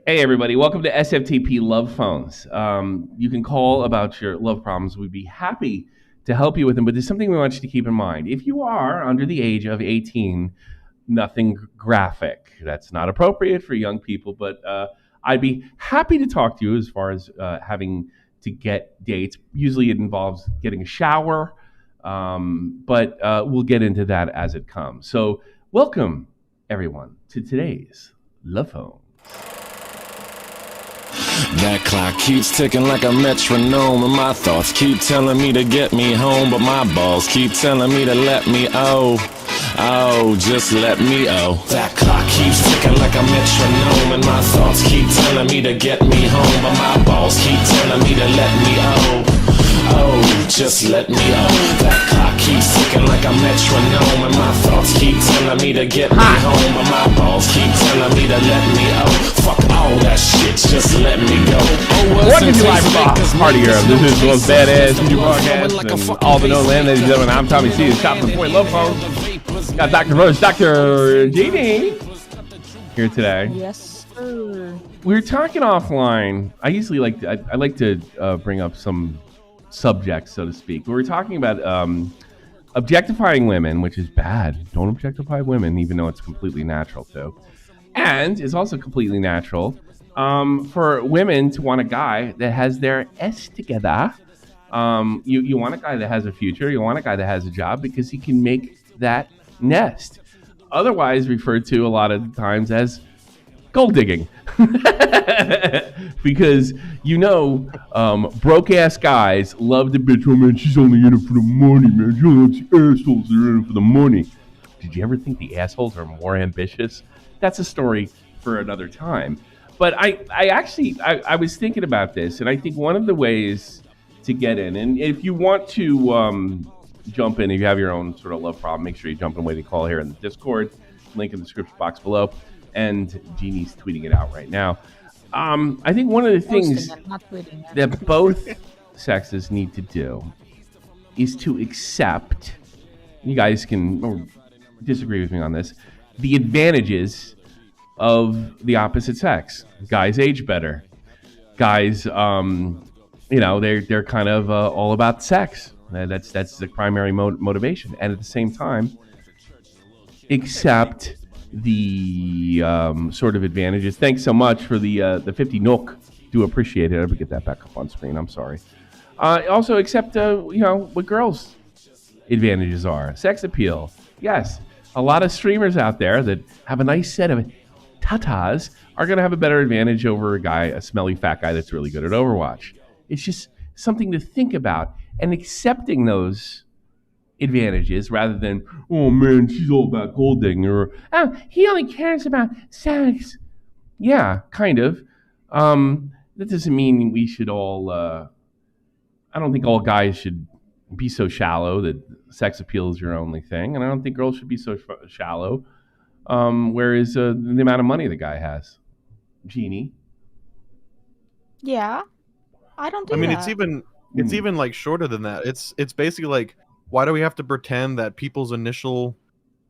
Hey, everybody. Welcome to SFTP Love Phones. You can call about your love problems. We'd be happy to help you with them, but there's something we want you to keep in mind. If you are under the age of 18, nothing graphic. That's not appropriate for young people, but I'd be happy to talk to you as far as having to get dates. Usually it involves getting a shower, but we'll get into that as it comes. So, welcome, everyone, to today's Love Phone. That clock keeps ticking like a metronome, and my thoughts keep telling me to get me home, but my balls keep telling me to let me just let me That clock keeps ticking like a metronome, and my thoughts keep telling me to get me home, but my balls keep telling me to let me just let me That clock keeps ticking like a metronome, and my thoughts keep telling me to get me home, but my balls keep telling me to let me Fuck all that shit, just let me go. Welcome to Live from Party Europe. This is the most badass DJ broadcast and all the known land, ladies and gentlemen. I'm Tommy C. It's Top of the Point Love Phone. Got Dr. Rose, Dr. Jeannie here today. Yes, sir. We were talking offline. I usually like to bring up some subjects, so to speak. We were talking about objectifying women, which is bad. Don't objectify women, even though it's completely natural too. And it's also completely natural for women to want a guy that has their S together. You want a guy that has a future. You want a guy that has a job because he can make that nest. Otherwise referred to a lot of times as gold digging. Because, broke ass guys love to bitch, oh man, she's only in it for the money, man. She only wants the assholes that are in it for the money. Did you ever think the assholes are more ambitious? That's a story for another time. But I was thinking about this, and I think one of the ways to get in, and if you want to jump in, if you have your own sort of love problem, make sure you jump in with a call here in the Discord, link in the description box below, and Jeannie's tweeting it out right now. I think one of the things that both sexes need to do is to accept, you guys can disagree with me on this, the advantages of the opposite sex. Guys age better. Guys, they're kind of all about sex. That's the primary motivation. And at the same time, accept the sort of advantages. Thanks so much for the 50 NOK. Do appreciate it. I'll get that back up on screen. I'm sorry. Also accept what girls' advantages are. Sex appeal. Yes. A lot of streamers out there that have a nice set of tatas are going to have a better advantage over a smelly fat guy that's really good at Overwatch. It's just something to think about, and accepting those advantages rather than, oh man, she's all about gold digging, or he only cares about sex. Yeah, kind of. That doesn't mean we should all, I don't think all guys should be so shallow that sex appeal is your only thing, and I don't think girls should be so shallow. Whereas the amount of money the guy has, Jeannie. Yeah, I don't do that. It's even like shorter than that. It's basically like, why do we have to pretend that people's initial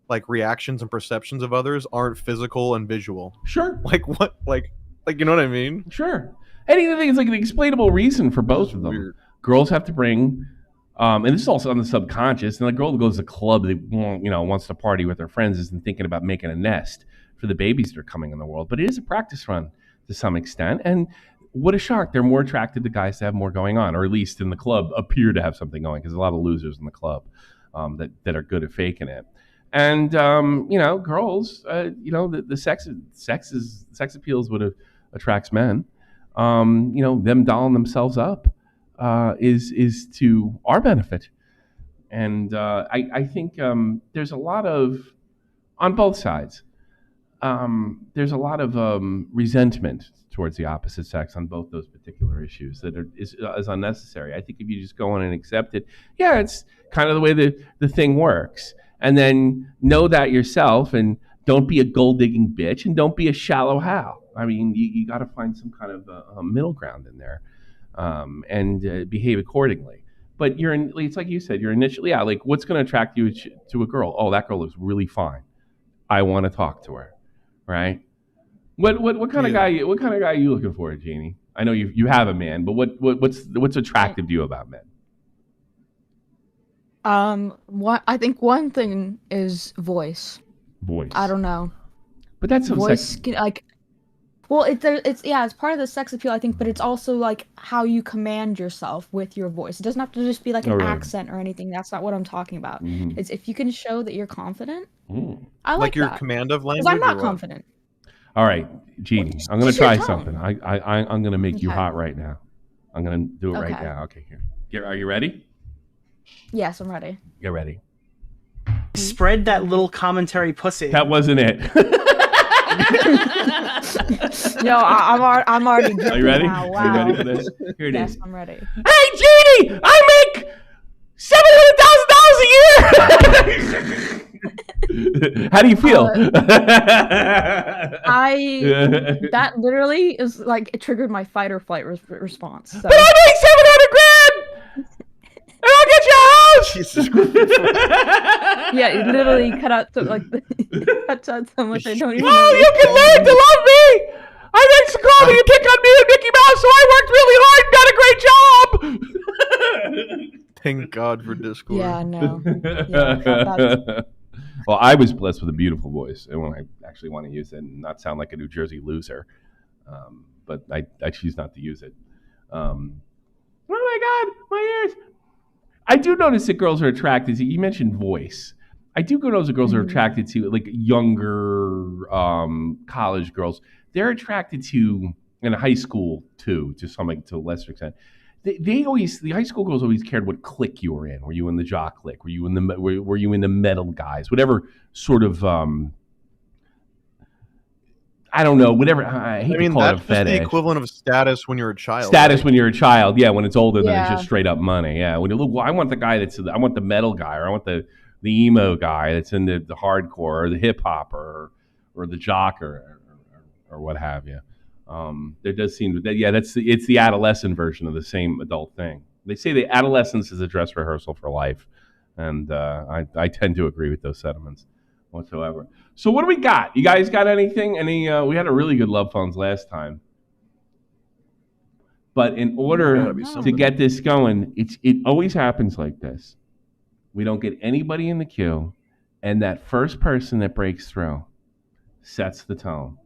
like reactions and perceptions of others aren't physical and visual? Sure. Like what? Like you know what I mean? Sure. And I think it's like an explainable reason for both of them. Weird. Girls have to bring. And this is also on the subconscious. And the girl that goes to the club that wants to party with her friends isn't thinking about making a nest for the babies that are coming in the world. But it is a practice run to some extent. And what a shock. They're more attracted to guys that have more going on, or at least in the club appear to have something going, because there's a lot of losers in the club that are good at faking it. And, girls, the sex appeals what attracts men. Them dolling themselves up. Is to our benefit. And I think there's a lot of, on both sides, there's a lot of resentment towards the opposite sex on both those particular issues that is unnecessary. I think if you just go in and accept it, yeah, it's kind of the way the thing works. And then know that yourself, and don't be a gold-digging bitch, and don't be a shallow Hal. I mean, you got to find some kind of a middle ground in there. And behave accordingly. But it's like you said, you're initially, like what's going to attract you to a girl? Oh, that girl looks really fine. I want to talk to her, right? What kind of Yeah. guy? What kind of guy are you looking for, Jeannie? I know you have a man, but what's attractive to you about men? I think one thing is voice. Voice. I don't know. But that's some Voice sex. well, it's part of the sex appeal, I think, but it's also like how you command yourself with your voice. It doesn't have to just be like an Oh, really? accent or anything. That's not what I'm talking about. Mhm. It's if you can show that you're confident. Mm. I like your that. command of Because language. I'm not or what? confident. All right, Jeannie, I'm going to Just your try tone. something. I'm going to make you Okay. hot right now. I'm going to do it right Okay. now. Okay, here. Are you ready? Yes, I'm ready. Get ready. Spread that little commentary pussy. That wasn't it. No, I'm already. Are you ready? Now. Wow. Are you ready for this? Here it is. Yes, I'm ready. Hey, Jeannie, I make $700,000 a year. How do you feel? That literally is like it triggered my fight or flight response. So. But I make 700 grand, and I'll get you a house. Jesus Christ. Yeah, it literally cut out cuts out so much I don't even. Well, you can learn to love me. I make Chicago, you pick on me and Mickey Mouse, so I worked really hard and got a great job. Thank God for Discord. Yeah, no. Yeah, Well, I was blessed with a beautiful voice, and when I actually want to use it and not sound like a New Jersey loser, but I choose not to use it. Oh my God, my ears! I do notice that girls are attracted to. You mentioned voice. I do notice that girls are attracted to like younger college girls. They're attracted to in high school too, to a lesser extent. The high school girls always cared what clique you were in. Were you in the jock clique? Were you in the metal guys? Whatever sort of I don't know. Whatever. I hate to call it a that's just fetish. the equivalent of status when you're a child. Status right? when you're a child, yeah. When it's older, then it's Yeah. just straight up money, yeah. When you look, well, I want the guy I want the metal guy, or I want the emo guy that's in the hardcore, or the hip hop, or the jock, or what have you. There does seem to, yeah, it's the adolescent version of the same adult thing. They say the adolescence is a dress rehearsal for life, and I tend to agree with those sentiments whatsoever. So what do we got? You guys got anything? We had a really good love phones last time. But in order to get this going, it always happens like this. We don't get anybody in the queue, and that first person that breaks through sets the tone.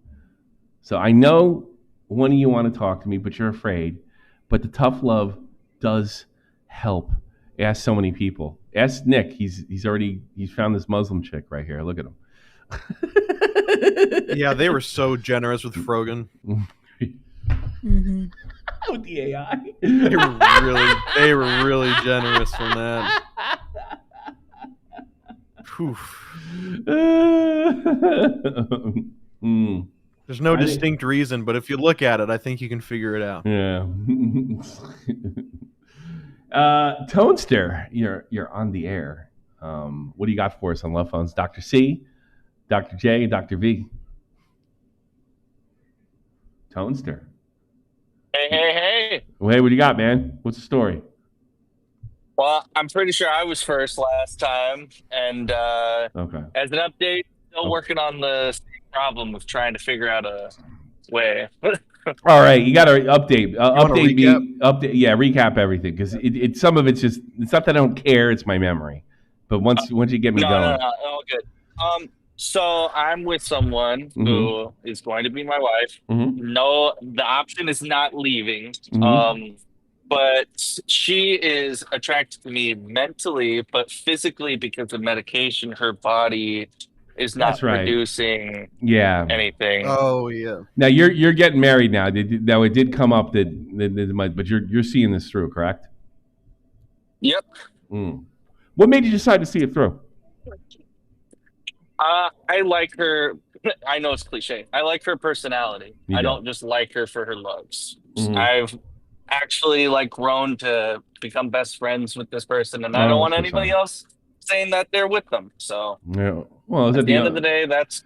So I know one of you want to talk to me, but you're afraid. But the tough love does help. Ask so many people. Ask Nick. He's found this Muslim chick right here. Look at him. Yeah, they were so generous with Frogan. With the AI. They were really generous from that. There's no distinct reason, but if you look at it, I think you can figure it out. Yeah. Tonester, you're on the air. What do you got for us on love phones? Dr. C, Dr. J, Dr. V. Tonester. Hey. Well, hey, what do you got, man? What's the story? Well, I'm pretty sure I was first last time. And Okay. as an update, still working on the same problem of trying to figure out a way. All right, you got to update. Update me. recap? Update. Yeah, recap everything because some of it's just. It's not that I don't care. It's my memory. But once you get me going. No, all good. So I'm with someone who is going to be my wife. No, the option is not leaving. But she is attracted to me mentally, but physically because of medication, her body is not producing anything. Oh yeah. Now you're getting married now. Now it did come up but you're seeing this through, correct? Yep. What made you decide to see it through? I like her. I know it's cliche. I like her personality. I don't just like her for her looks. I've actually grown to become best friends with this person, and I don't want anybody else saying that they're with them. So yeah. Well, at the end of the day, that's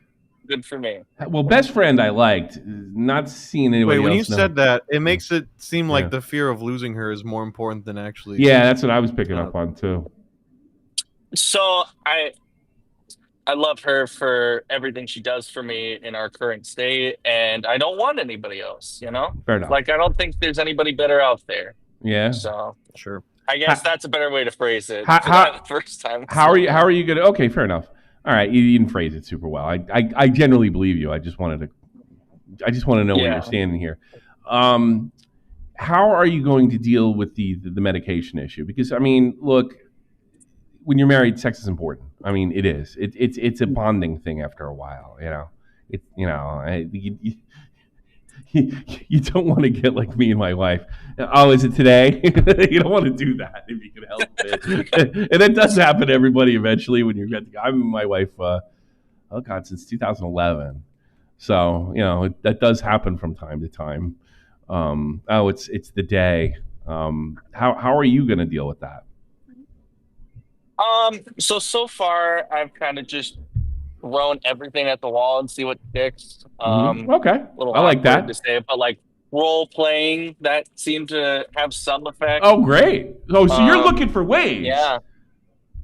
good for me. Well, best friend I liked. Not seeing anybody else. Wait, when you said that, it makes it seem like the fear of losing her is more important than actually. Yeah, that's what I was picking up on too. So I love her for everything she does for me in our current state, and I don't want anybody else, you know? Fair enough. Like, I don't think there's anybody better out there. Yeah. So Sure. I guess that's a better way to phrase it for How that first time. are you going to? Okay, fair enough. All right, you didn't phrase it super well. I generally believe you. I just want to know where you're standing here. How are you going to deal with the medication issue? Because I mean, look, when you're married, sex is important. I mean, it is. It's a bonding thing after a while. You don't want to get like me and my wife. Oh, is it today? You don't want to do that if you can help it. And that does happen to everybody eventually when you get together. I'm with my wife, since 2011. So, that does happen from time to time. It's the day. How are you going to deal with that? So far I've kind of just thrown everything at the wall and see what sticks. Okay. Little I like that. to say, but like role playing that seemed to have some effect. Oh, great. Oh, so you're looking for ways. Yeah.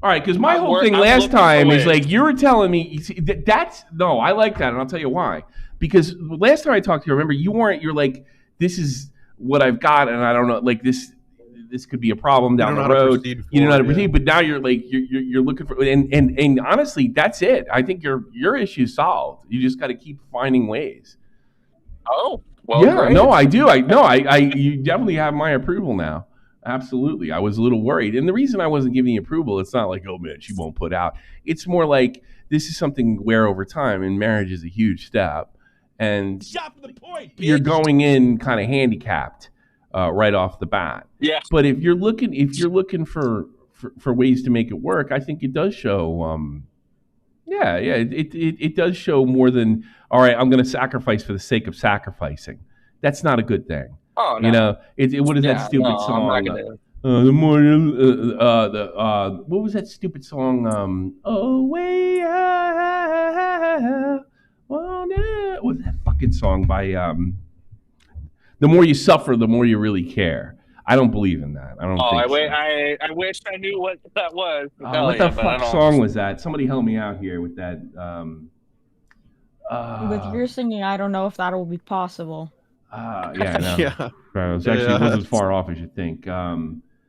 All right, because my whole thing last time is like you were telling me I like that, and I'll tell you why. Because last time I talked to you, remember you're like, this is what I've got, and I don't know, like this could be a problem down the road. You don't know how to proceed, but now you're like you're looking for, and honestly, that's it. I think your issue's solved. You just got to keep finding ways. Oh, well, yeah, great. no, I do. You definitely have my approval now. Absolutely. I was a little worried. And the reason I wasn't giving you approval, it's not like, oh man, she won't put out. It's more like this is something where over time, and marriage is a huge step. And you're going in kind of handicapped right off the bat. Yeah. But if you're looking for ways to make it work, I think it does show it does show more than, all right, I'm going to sacrifice for the sake of sacrificing. That's not a good thing. Oh, no. What is that stupid song? What was that stupid song? Oh, way out. What was that fucking song by The More You Suffer, the More You Really Care. I don't believe in that. I don't think so. I wish I knew what that was. What the fuck song was that? Somebody help me out here with that. With your singing, I don't know if that will be possible. Yeah, I know. Yeah. It wasn't as far off as you think.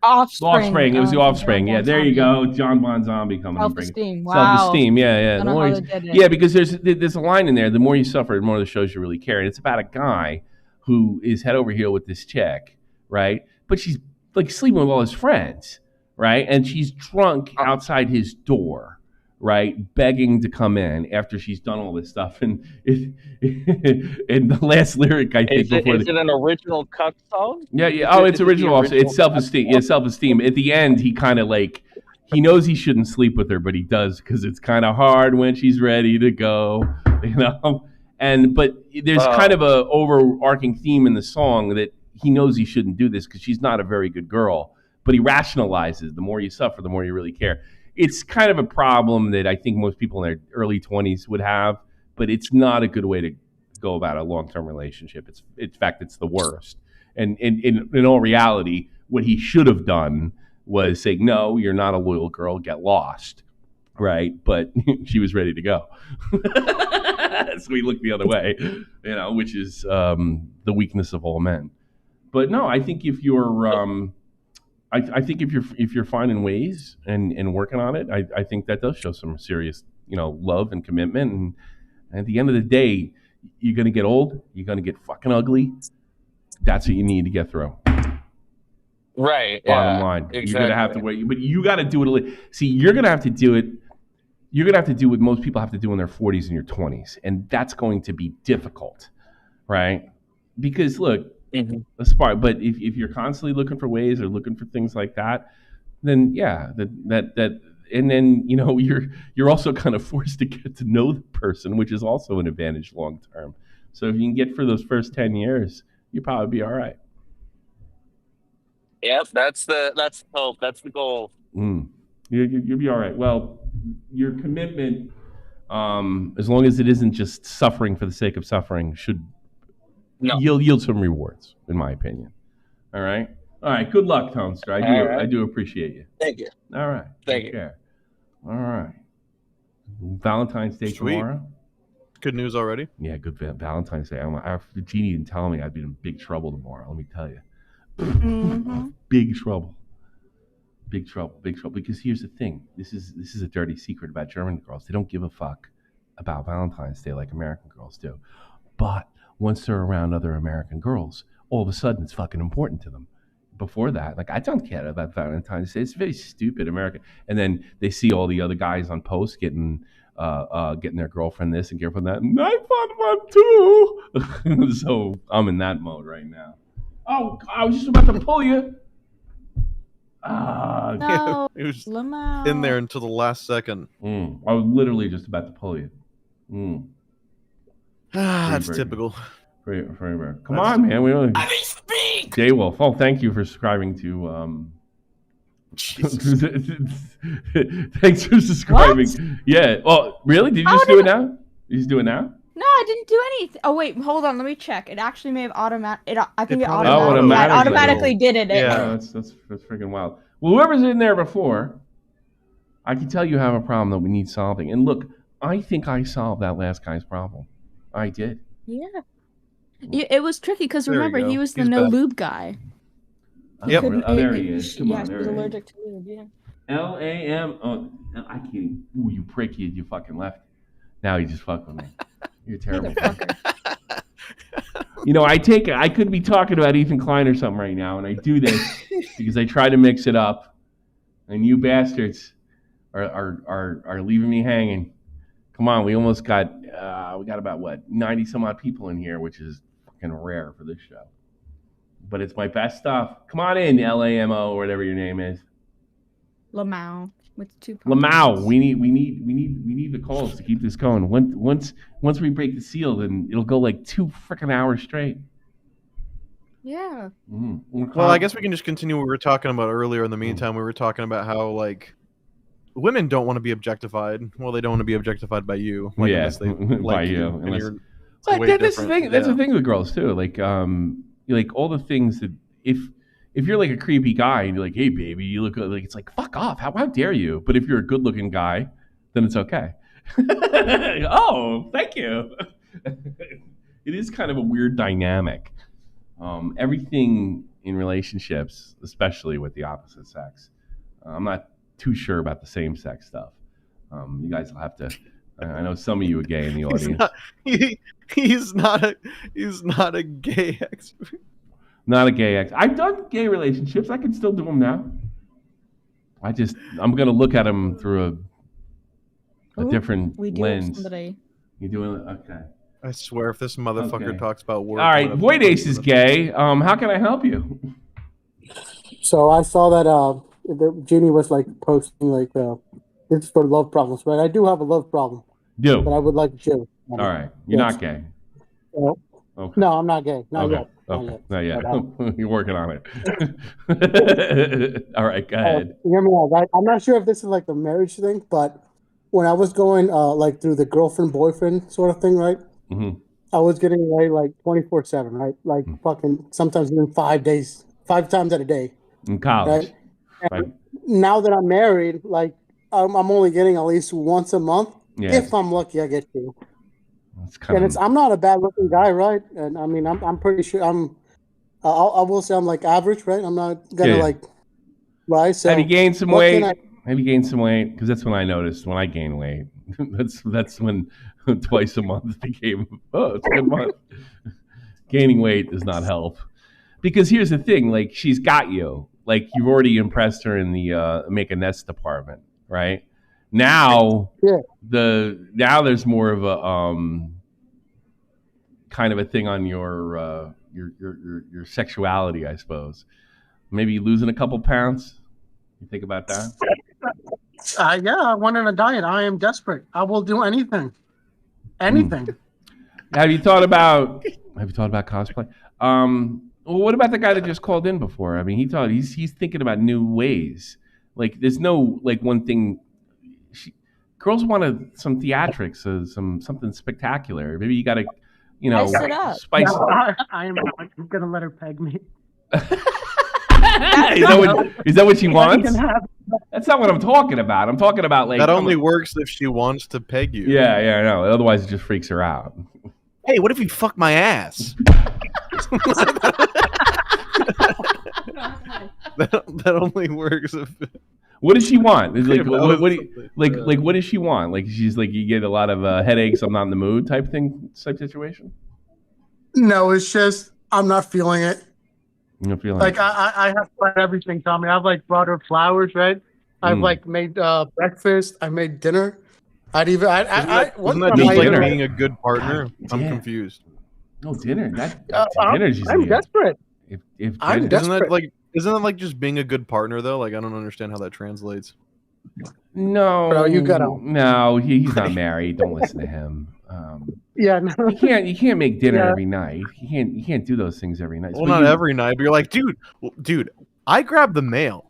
Offspring. It was the Offspring. Yeah, there you go. John Bon Zombie coming and bringing Self-esteem. Wow. Self-esteem. Yeah. Because there's a line in there. The more you suffer, the more the shows you really care. And it's about a guy who is head over heel with this chick, right? But she's like sleeping with all his friends, right? And she's drunk outside his door, right, begging to come in after she's done all this stuff. And and the last lyric, I think, is it an original cuck song? Yeah. Oh, it's original. It's self-esteem. Yeah, self-esteem. At the end, he kind of like, he knows he shouldn't sleep with her, but he does because it's kind of hard when she's ready to go, but there's kind of a overarching theme in the song that he knows he shouldn't do this because she's not a very good girl, but he rationalizes, the more you suffer, the more you really care. It's kind of a problem that I think most people in their early 20s would have, but it's not a good way to go about a long-term relationship. In fact, it's the worst. And in all reality, what he should have done was say, no, you're not a loyal girl, get lost, right? But she was ready to go. So he looked the other way, which is the weakness of all men. But no, I think if you're if you're finding ways and working on it, I think that does show some serious, love and commitment. And at the end of the day, you're gonna get old, you're gonna get fucking ugly. That's what you need to get through. Right. Bottom line, exactly. You're gonna have to wait, but you got to do it. See, you're gonna have to do it. You're gonna have to do what most people have to do in their 40s and your 20s, and that's going to be difficult, right? Because look. Mm-hmm. That's part, but if you're constantly looking for ways or looking for things like that, then yeah, that and then you're also kind of forced to get to know the person, which is also an advantage long term. So if you can get for those first 10 years, you'll probably be all right. Yep, that's the hope. That's the goal. You'll be all right. Well, your commitment, as long as it isn't just suffering for the sake of suffering, should. No. Yield some rewards, in my opinion. All right. Good luck, Tonster. I do appreciate you. Thank you. All right. Thank Take you. care. All right. Valentine's Day Sweet. tomorrow. Good news already. Yeah, good Valentine's Day. Jeannie didn't tell me I'd be in big trouble tomorrow. Let me tell you, big trouble. Big trouble. Because here's the thing: this is a dirty secret about German girls. They don't give a fuck about Valentine's Day like American girls do. But once they're around other American girls, all of a sudden it's fucking important to them. Before that, like, I don't care about Valentine's Day. It's very stupid American. And then they see all the other guys on post getting their girlfriend this and girlfriend that. And I want one too. So I'm in that mode right now. Oh, I was just about to pull you. No, It was Lamau. in there until the last second. I was literally just about to pull you. That's typical. Very. Come on, man. We only. Daywolf. Oh, thank you for subscribing to. Thanks for subscribing. What? Yeah. Oh, really? Did you just do it now? You just do it now? No, I didn't do anything. Oh wait, hold on. Let me check. It actually may have I think it probably automatically did it. Yeah. That's freaking wild. Well, whoever's in there before, I can tell you have a problem that we need solving. And look, I think I solved that last guy's problem. I did. Yeah. It was tricky because There you remember go. he was the He's no back. lube guy. Yep. Oh, there he is. Come Yeah, on, he there was he is. allergic to lube. Yeah. LAM. Oh, I can't. Ooh, you prick! You fucking left. Now you just fuck with me. You're terrible. Motherfucker. You know, I could be talking about Ethan Klein or something right now, and I do this because I try to mix it up, and you bastards are leaving me hanging. Come on, we almost got we got about 90 some odd people in here, which is fucking rare for this show. But it's my best stuff. Come on in, LAMO or whatever your name is. Lamau with 2 points. Lamau, we need the calls to keep this going. Once we break the seal, then it'll go like 2 freaking hours straight. Yeah. Well, I guess we can just continue what we were talking about earlier. In the meantime, we were talking about how like women don't want to be objectified. Well, they don't want to be objectified by you. Like, Yeah, unless they by like you. and Unless- you're But way that's the different. thing. That's Yeah. the thing with girls too. Like all the things that if you're like a creepy guy and you're like, hey baby, you look like, it's like, fuck off. How dare you? But if you're a good looking guy, then it's okay. Oh, thank you. It is kind of a weird dynamic. Everything in relationships, especially with the opposite sex, I'm not too sure about the same sex stuff. You guys will have to. I know some of you are gay in the audience. He's not a gay expert. Not a gay ex. I've done gay relationships. I can still do them now. I'm gonna look at them through a different We do have lens. somebody. You doing it? Okay. I swear, if this motherfucker Okay. talks about work, All right. Void Ace is gay. How can I help you? So I saw that Jeannie was like posting like this is for love problems, right? I do have a love problem, Do. but I would like Jill. All right. You're Yes. not gay. Okay. No, I'm not gay. Not Okay. yet. Okay. Not yet. But, You're working on it. All right. Go ahead. hear me out, right? I'm not sure if this is like the marriage thing, but when I was going like through the girlfriend boyfriend sort of thing, right? Mm-hmm. I was getting laid like 24/7, right? Like fucking sometimes even 5 days, 5 times at a day. In college. Right? Right. Now that I'm married, like I'm only getting at least once a month. Yeah. If I'm lucky, I get 2. It's kind And I'm not a bad looking guy, right? And I mean, I'm pretty sure I will say I'm like average, right? I'm not gonna Yeah. like lie. So Have you gained some what weight? can Have you gained some weight? Because that's when I noticed when I gain weight. that's when twice a month became it's a good month. Gaining weight does not help. Because here's the thing, like she's got you. Like you've already impressed her in the make a nest department, right? Now now there's more of a kind of a thing on your sexuality, I suppose. Maybe losing a couple pounds. You think about that? Yeah, I went on a diet. I am desperate. I will do anything. Anything. Have you thought about cosplay? Well, what about the guy that just called in before? I mean, he's thinking about new ways. Like there's no like one thing. Girls want some theatrics, something spectacular. Maybe you got to, Spice it up. Spice. I'm gonna let her peg me. Is that what she wants? That's not what I'm talking about. I'm talking about like that only works if she wants to peg you. Yeah, I know. Otherwise, it just freaks her out. Hey, what if you fuck my ass? that only works if. What does she want? Like, what does she want? Like, she's like, you get a lot of headaches. I'm not in the mood, type situation. No, it's just I'm not feeling it. You're not feeling like it. I have tried everything, Tommy. I've like brought her flowers, right? I've like made breakfast. I made dinner. Isn't that just like being a good partner? I'm confused. No dinner. I'm desperate. I'm desperate. Isn't that like just being a good partner though? Like I don't understand how that translates. No, bro, you gotta. No, he's not married. Don't listen to him. Yeah, no. You can't make dinner every night. You can't do those things every night. Well, not every night. But you're like, dude, I grabbed the mail.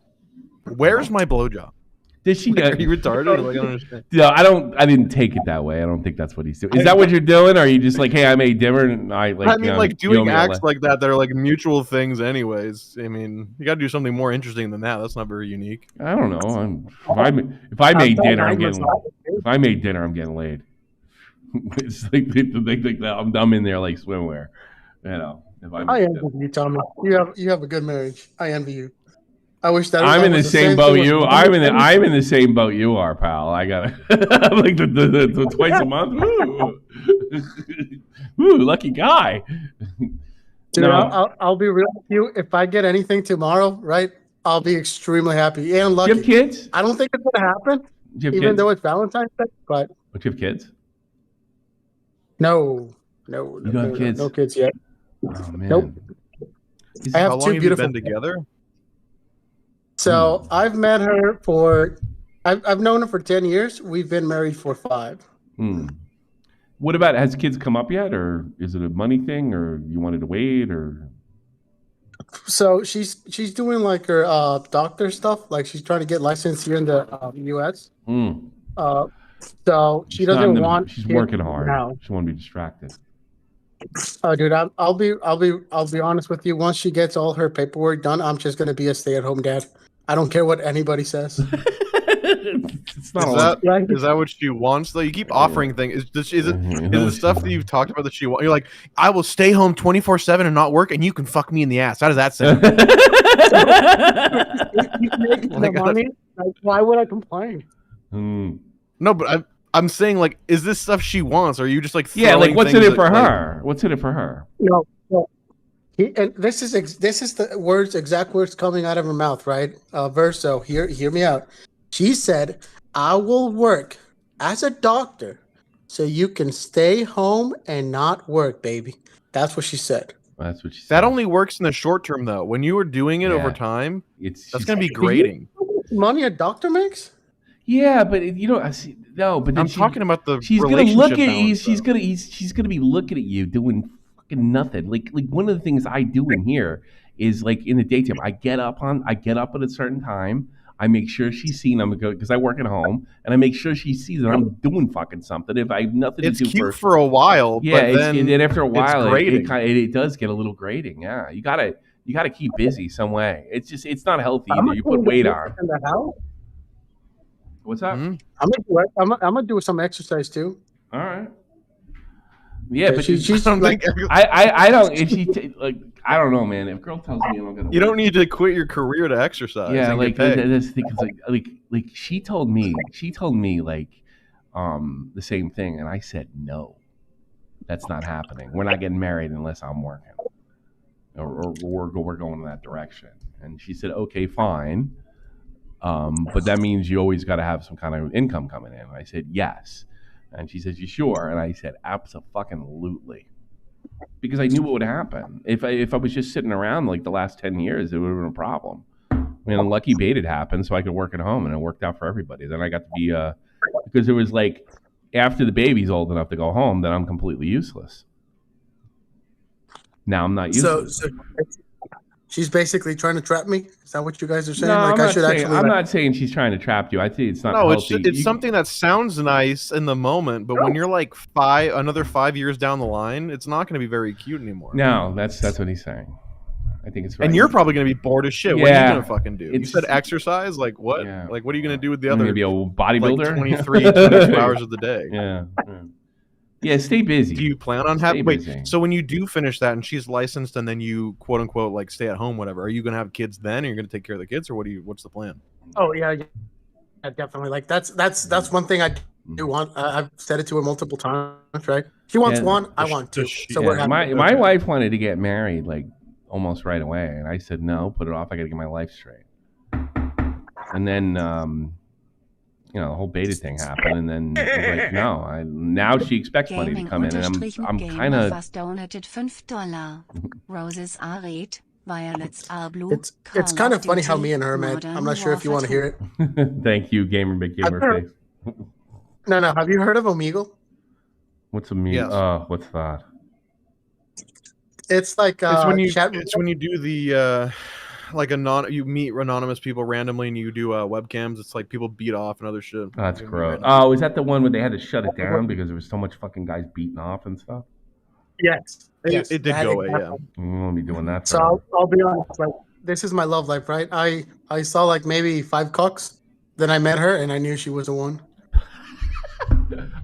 Where's my blowjob? Did she? Are you retarded? Like, I don't understand. No, I didn't take it that way. I don't think that's what he's doing. Is that what you're doing? Or are you just like, hey, I made dinner and I like? I mean, like doing acts like that are like mutual things, anyways. I mean, you got to do something more interesting than that. That's not very unique. I don't know. If I made dinner, I'm getting. If I made dinner, I'm getting laid. It's like I'm in there like swimwear, you know. I envy you, Tommy. You have a good marriage. I envy you. I wish that I'm in the same boat you. I'm in the same boat you are, pal. I got like the twice a month. Ooh, lucky guy. Dude, no. I'll be real with you. If I get anything tomorrow, right, I'll be extremely happy and lucky. Do you have kids? I don't think it's gonna happen, even though it's Valentine's Day. But do you have kids? No. You don't have kids? No kids yet. Oh man. Nope. I have two beautiful. Been together? So I've met her I've known her for 10 years. We've been married for 5. What about, has kids come up yet, or is it a money thing, or you wanted to wait, or? So she's doing like her doctor stuff. Like she's trying to get licensed here in the U.S. So she doesn't want. She's working hard. Now. She won't be distracted. Oh, dude, I'll be honest with you. Once she gets all her paperwork done, I'm just gonna be a stay-at-home dad. I don't care what anybody says. It's not is that what she wants though? You keep offering things. Is it the stuff that you've talked about that she wants? You're like, I will stay home 24/7 and not work, and you can fuck me in the ass. How does that sound? He's making the money. Like, why would I complain? No, but I'm saying, like, is this stuff she wants? Or are you just like, like, what's in it for her? What's in it for her? No. And this is the exact words coming out of her mouth, right? Verso, hear me out. She said, "I will work as a doctor, so you can stay home and not work, baby." That's what she said. That's what she said. That only works in the short term, though. When you are doing it over time, that's going to be grating. Money a doctor makes. Yeah, but I see. No, but then I'm talking about the. She's gonna look at you. She's gonna be looking at you doing fucking nothing. Like one of the things I do in here is like in the daytime. I get up at a certain time. I make sure she's seen I'm because I work at home, and I make sure she sees that I'm doing fucking something. If I have nothing to do, it's cute for a while. Yeah, but then after a while, it does get a little grating. Yeah, you gotta keep busy some way. It's not healthy either. You put weight on. In the house? What's that? I'm gonna do some exercise too. All right. Yeah, but she's like, I don't. If she like, I don't know, man. If a girl tells me I'm gonna, you don't need to quit your career to exercise. Yeah, like that's the thing. Like she told me like the same thing, and I said no, that's not happening. We're not getting married unless I'm working, or we're going in that direction. And she said, okay, fine. But that means you always got to have some kind of income coming in. And I said, yes. And she says, you sure? And I said, absolutely. Because I knew what would happen. If I was just sitting around like the last 10 years, it would have been a problem. I mean, a lucky bait had happened, so I could work at home, and it worked out for everybody. Then I got to be, because it was like, after the baby's old enough to go home, then I'm completely useless. Now I'm not useless. So she's basically trying to trap me? Is that what you guys are saying? No, like, I'm not saying she's trying to trap you. I think it's not healthy. It's something that sounds nice in the moment, but when you're like another 5 years down the line, it's not going to be very cute anymore. No, that's what he's saying. I think it's right. And you're probably going to be bored as shit. Yeah. What are you going to fucking do? You It's- said exercise? Like what? Yeah. Like what are you going to do with the I'm other gonna be a bodybuilder. like 23, 22 hours of the day? Yeah. Yeah, stay busy. Do you plan on Stay having busy. so when you do finish that and she's licensed and then you quote unquote like stay at home, whatever, are you gonna have kids then? Or you're gonna take care of the kids, or what's the plan? Oh yeah, definitely. Like that's one thing I do want. I've said it to her multiple times. Right? She wants one. I want two. So we're happy. My wife wanted to get married like almost right away, and I said no, put it off. I got to get my life straight. And then the whole beta thing happened, and then I was like, no. Now she expects money to come in, and I'm kind of. $5. Roses are red, violets are blue. It's kind of funny how me and her met. I'm not sure if you want to hear it. Thank you, Big Gamer Face. No. Have you heard of Omegle? What's Omegle? Yes. What's that? It's like it's when you do the like you meet anonymous people randomly and you do webcams. It's like people beat off and other shit. Oh, that's gross. Oh, is that the one where they had to shut it down because there was so much fucking guys beating off and stuff? Yes. It did go away. Yeah. We won't be doing that. So I'll be honest. Like, this is my love life, right? I saw like maybe 5 cocks. Then I met her and I knew she was the one.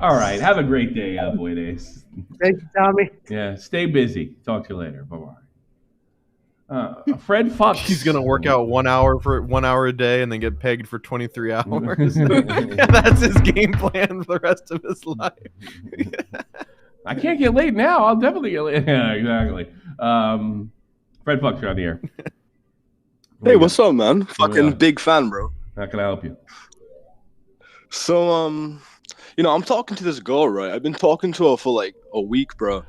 All right. Have a great day, Boy Days. Thank you, Tommy. Yeah. Stay busy. Talk to you later. Bye bye. Fred fucks. He's gonna work out 1 hour for 1 hour a day and then get pegged for 23 hours. That's his game plan for the rest of his life. I can't get laid now. I'll definitely get laid. Yeah, exactly. Fred fucks, you're on the air. Hey, what's up, man? Fucking big fan, bro. How can I help you? So, I'm talking to this girl, right? I've been talking to her for like a week, bro.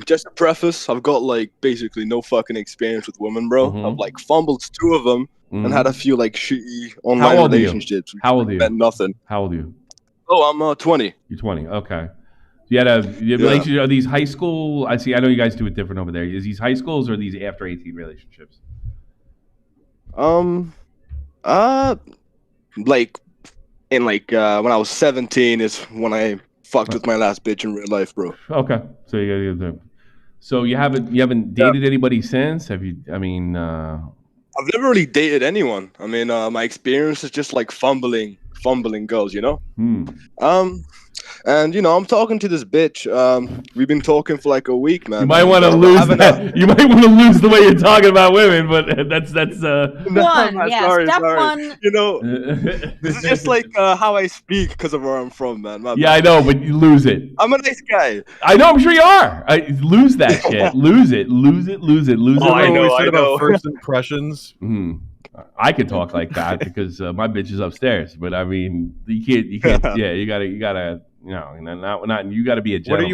Just to preface, I've got like basically no fucking experience with women, bro. I've like fumbled 2 of them and had a few like shitty online relationships. How old are you? Meant nothing. How old are you? Oh, I'm 20. You're 20. Okay. You had a relationship. Are these high school? I see. I know you guys do it different over there. Is these high schools or are these after 18 relationships? Like in like when I was 17 is when I fucked with my last bitch in real life, bro. Okay, so you haven't dated anybody since? Have you? I mean, I've never really dated anyone. I mean, my experience is just like fumbling girls, you know. And I'm talking to this bitch. We've been talking for like a week, man. You might want to lose that. You might want to lose the way you're talking about women, but that's Step sorry. one. This is just like how I speak because of where I'm from, man. I know, but you lose it. I'm a nice guy. I know. I'm sure you are. Lose that shit. Lose it. I know. About first impressions. I could talk like that because my bitch is upstairs. But I mean, you can't. Yeah, you gotta. Not you got to be a gentleman.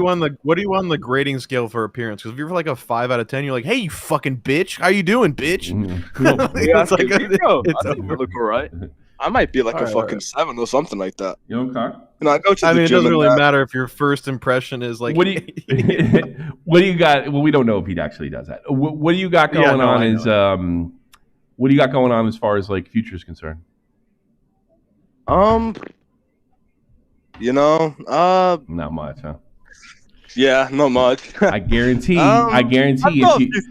What are you on the grading scale for appearance? Because if you're like a 5 out of 10, you're like, hey, you fucking bitch, how you doing, bitch? It's look all right. I might be like a fucking 7 or something like that. You okay? I go to the it gym doesn't really matter if your first impression is like. What do you got? Well, we don't know if he actually does that. What do you got going on? What do you got going on as far as like future is concerned? Not much, huh? Yeah, not much. I guarantee if you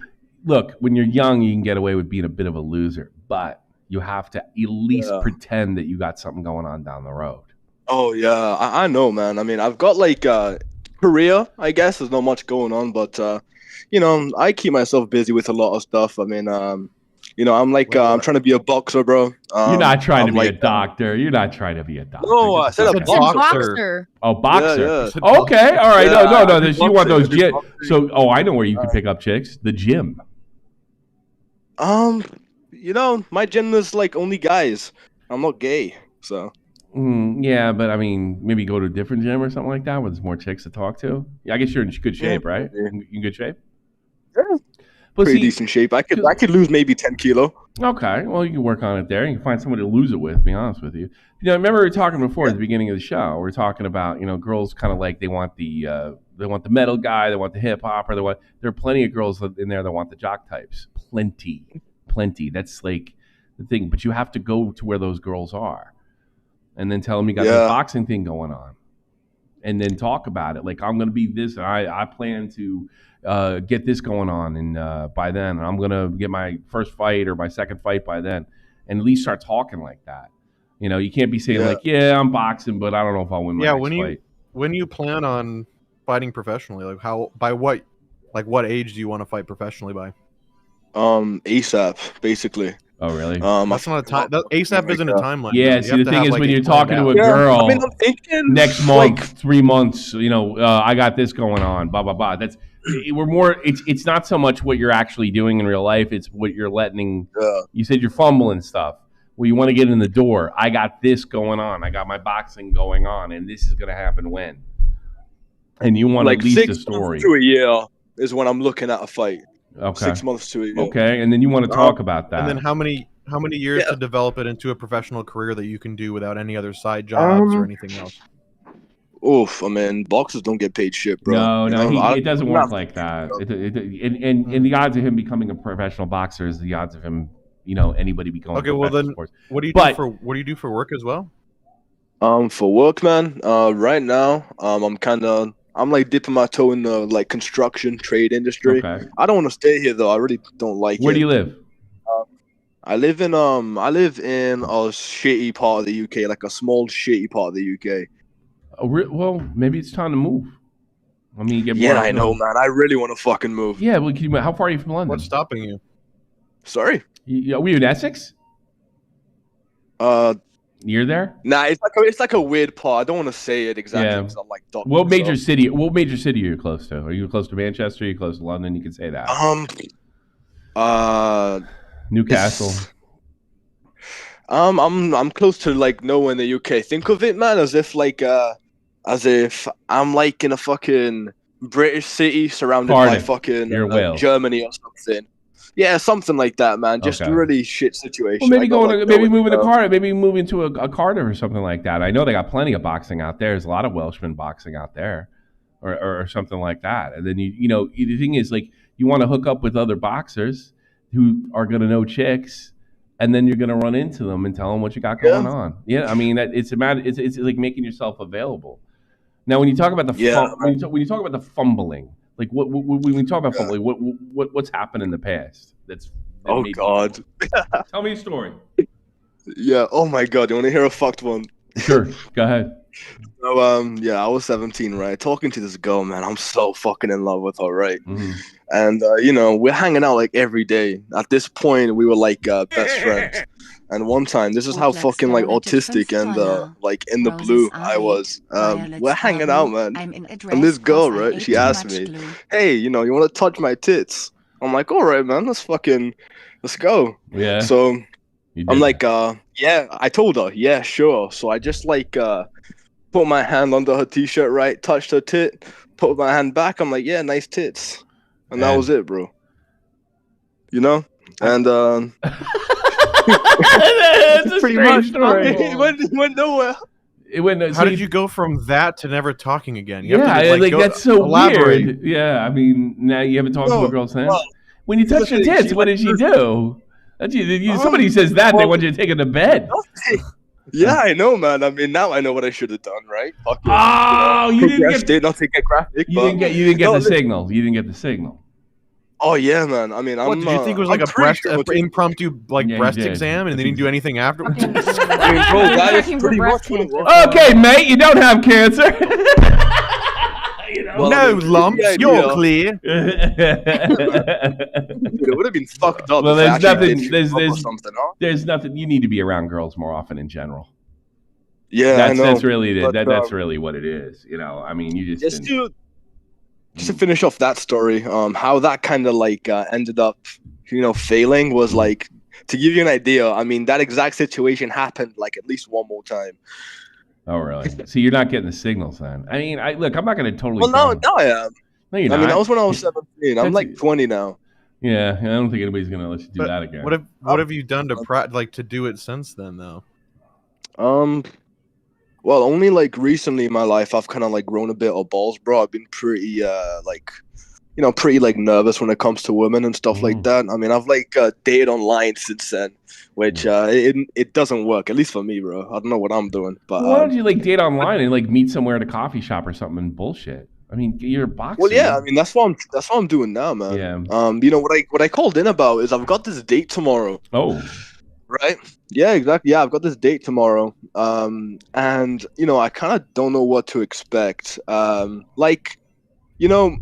look, when you're young, you can get away with being a bit of a loser, but you have to at least pretend that you got something going on down the road. Oh yeah, I know, man. I mean, I've got like career, I guess. There's not much going on, but I keep myself busy with a lot of stuff. I mean, I'm like, I'm trying to be a boxer, bro. You're not trying to be a doctor. You're not trying to be a doctor. No, I said a boxer. Oh, boxer. Yeah. Okay, all right. No. You want those gym? So, I know where you can pick up chicks. The gym. My gym is like only guys. I'm not gay, so. Yeah, but I mean, maybe go to a different gym or something like that where there's more chicks to talk to. Yeah, I guess you're in good shape, right? You in good shape? Yeah. Pretty decent shape. I could lose maybe 10 kilo. Okay, well you can work on it there. You can find somebody to lose it with. To be honest with you, remember we were talking before at the beginning of the show. We were talking about girls kind of like they want the metal guy, they want the hip hop, there are plenty of girls in there that want the jock types. Plenty. That's like the thing. But you have to go to where those girls are, and then tell them you got this boxing thing going on. And then talk about it. Like, I'm going to be this. I plan to get this going on, and by then I'm gonna get my first fight or my second fight by then, and at least start talking like that. You know, you can't be saying like, yeah, I'm boxing, but I don't know if I'll win my next fight. When you plan on fighting professionally, like what age do you want to fight professionally by? ASAP, basically. Oh, really? That's not a time. ASAP isn't a timeline. Yeah. See, the thing is, when you're talking to a girl, I mean, I'm thinking next month, 3 months, you know, I got this going on, blah blah blah. We're more. It's not so much what you're actually doing in real life. It's what you're letting. You said you're fumbling stuff. Well, you want to get in the door. I got this going on. I got my boxing going on, and this is going to happen when. And you want like at least 6 a story. months to a year is when I'm looking at a fight. Okay. 6 months to a year. Okay, and then you want to talk about that. And then how many years to develop it into a professional career that you can do without any other side jobs or anything else? Oof, I mean, boxers don't get paid shit, bro. No, it doesn't work like that. And the odds of him becoming a professional boxer is the odds of him, you know, anybody becoming. Okay, well then, sports. what do you do for work as well? For work, man. Right now, I'm like dipping my toe in the like construction trade industry. Okay. I don't want to stay here though. I really don't like it. Where do you live? I live in a shitty part of the UK, like a small shitty part of the UK. Well, maybe it's time to move. I mean, get more. Yeah, I know, man. I really want to fucking move. Yeah, well, how far are you from London? What's stopping you? Sorry. Are we in Essex? Near there? Nah, it's like a weird part. I don't want to say it exactly because I'm like. What major city are you close to? Are you close to Manchester? Are you close to London? You can say that. Newcastle. I'm close to like nowhere in the UK. Think of it, man, as if I'm like in a fucking British city surrounded by fucking Germany or something. Yeah, something like that, man. Just a really shit situation. Well, maybe moving to Cardiff, maybe moving to a Cardiff or something like that. I know they got plenty of boxing out there. There's a lot of Welshmen boxing out there, or something like that. And then you know the thing is like you want to hook up with other boxers who are going to know chicks, and then you're going to run into them and tell them what you got going on. Yeah, I mean it's like making yourself available. Now, when you talk about when you talk about the fumbling. Like when we talk about fumbling, what's happened in the past? God! Tell me a story. Yeah. Oh my God! You want to hear a fucked one? Sure. Go ahead. So I was 17, right? Talking to this girl, man. I'm so fucking in love with her, right? Mm-hmm. And you know, we're hanging out like every day. At this point, we were like best friends. And one time, this is how fucking like autistic and like in the blue I was. We're hanging out, man. And this girl, right? She asked me, "Hey, you know, you want to touch my tits?" I'm like, "All right, man. Let's go." Yeah. So I'm like, yeah. I told her, yeah, sure. So I just like put my hand under her t-shirt, right? Touched her tit. Put my hand back. I'm like, yeah, nice tits. And that was it, bro. You know? And it's a pretty much story. It went nowhere. How did you go from that to never talking again? You have to like that's so weird. Yeah, I mean, now you haven't talked to a girl since. When you touch her tits, what did she do? Somebody says that they want you to take her to bed. Yeah, I know, man. I mean, now I know what I should have done, right? You didn't get. Not to get graphic. You didn't get the signal. You didn't get the signal. Oh yeah, man. I mean, what did you think it was like impromptu breast exam, and they didn't do anything afterwards? I mean, bro, that is pretty much what it was. Okay, mate, you don't have cancer. No lumps. You're clear. It would have been fucked up. Well, there's nothing. You need to be around girls more often in general. Yeah, I know. That's really it. That's really what it is. You know, I mean, you just to finish off that story, how that kind of like ended up, you know, failing was like, to give you an idea, I mean, that exact situation happened like at least one more time. Oh, really? So you're not getting the signals then? I mean, look, I'm not going to totally. Well, no, I am. No, you're not. I mean, that was when I was 17. I'm like 20 now. Yeah, I don't think anybody's going to let you do that again. What have you done to do it since then, though? Well, only like recently in my life, I've kind of like grown a bit of balls, bro. I've been pretty pretty like nervous when it comes to women and stuff like that. I mean, I've like dated online since then, which it doesn't work, at least for me, bro. I don't know what I'm doing, but why don't you like date online and like meet somewhere at a coffee shop or something and bullshit? I mean, you're a boxer. Well, yeah, I mean that's what I'm doing now, man. Yeah. You know what I called in about is I've got this date tomorrow. Oh. Right. Yeah, exactly. Yeah, I've got this date tomorrow. And you know, I kind of don't know what to expect. Like, you know,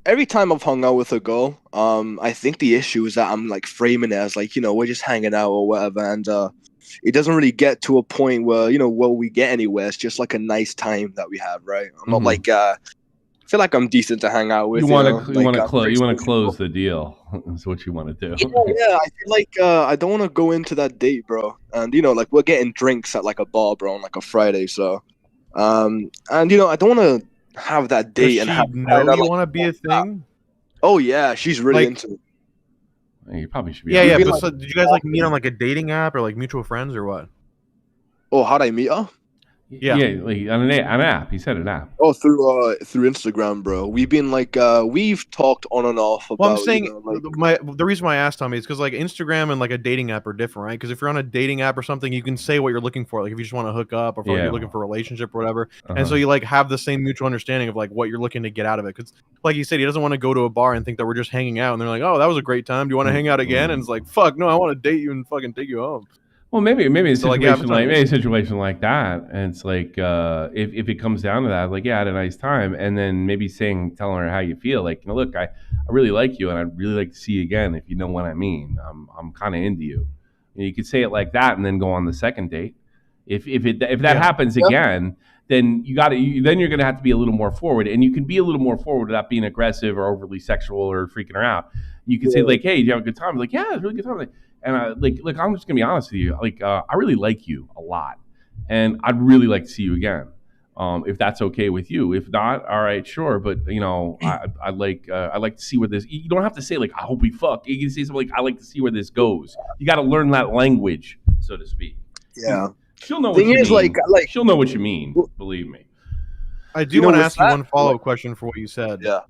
every time I've hung out with a girl, I think the issue is that I'm like framing it as like, you know, we're just hanging out or whatever, and it doesn't really get to a point where, you know, where we get anywhere. It's just like a nice time that we have, right? I'm not like I feel like I'm decent to hang out with. You want to close the deal. That's what you want to do. Yeah. I feel like I don't want to go into that date, bro. And you know, like we're getting drinks at like a bar, bro, on like a Friday. So, and you know, I don't want to have that date and have. No, you want to be a thing? Oh yeah, she's really into it. You probably should be. Yeah. But so, did you guys like meet on like a dating app or like mutual friends or what? Oh, how'd I meet her? Yeah, like on an app. He said an app. Oh, through Instagram, bro. We've been like we've talked on and off about. Well, I'm saying, you know, like, the reason why I asked Tommy is because like Instagram and like a dating app are different, right? Because if you're on a dating app or something, you can say what you're looking for, like if you just want to hook up or if you're looking for a relationship or whatever. And so you like have the same mutual understanding of like what you're looking to get out of it. Because like you said, he doesn't want to go to a bar and think that we're just hanging out, and they're like, oh, that was a great time. Do you want to hang out again? And it's like, fuck, no, I want to date you and fucking take you home. Well, maybe a So, situation like that, and it's like if it comes down to that, like, yeah, I had a nice time, and then maybe telling her how you feel, like, you know, look, I really like you, and I'd really like to see you again, if you know what I mean. I'm kind of into you. You could say it like that, and then go on the second date. If that happens again, then then you're gonna have to be a little more forward, and you can be a little more forward without being aggressive or overly sexual or freaking her out. You can say like, hey, did you have a good time? Like, yeah, it was a really good time. Like, and look, I'm just gonna be honest with you. Like, I really like you a lot, and I'd really like to see you again, if that's okay with you. If not, all right, sure. But you know, I'd like to see where this. You don't have to say like, I hope we fuck. You can say something like, I like to see where this goes. You got to learn that language, so to speak. Yeah, she'll know what you mean. Like she'll know what you mean. Believe me. I do want to ask you one follow-up question for what you said. Yeah,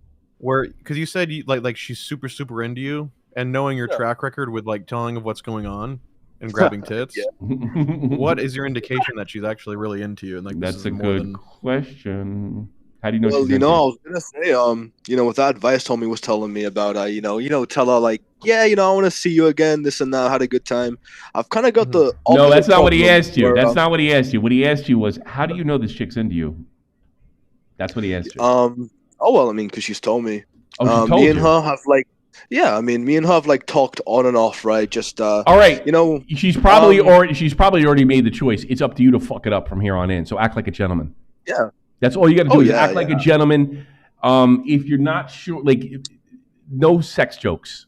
because you said you like she's super into you. And knowing your track record with like telling of what's going on and grabbing tits, what is your indication that she's actually really into you? And like that's a good question. How do you know? Well, she's you know, into I was gonna say, you know, what that advice Tommy was telling me about, you know, tell her like, yeah, you know, I want to see you again, this and that. Had a good time. I've kind of got the. No, that's not what he asked you. That's not what he asked you. What he asked you was, how do you know this chick's into you? That's what he asked you. Oh well, I mean, because she's told me. Oh, she told me you. And her have like. Yeah, I mean, me and her have like talked on and off, right? Just all right, you know, she's probably already made the choice. It's up to you to fuck it up from here on in. So act like a gentleman. Yeah, that's all you got to do is act like a gentleman. If you're not sure, like, no sex jokes,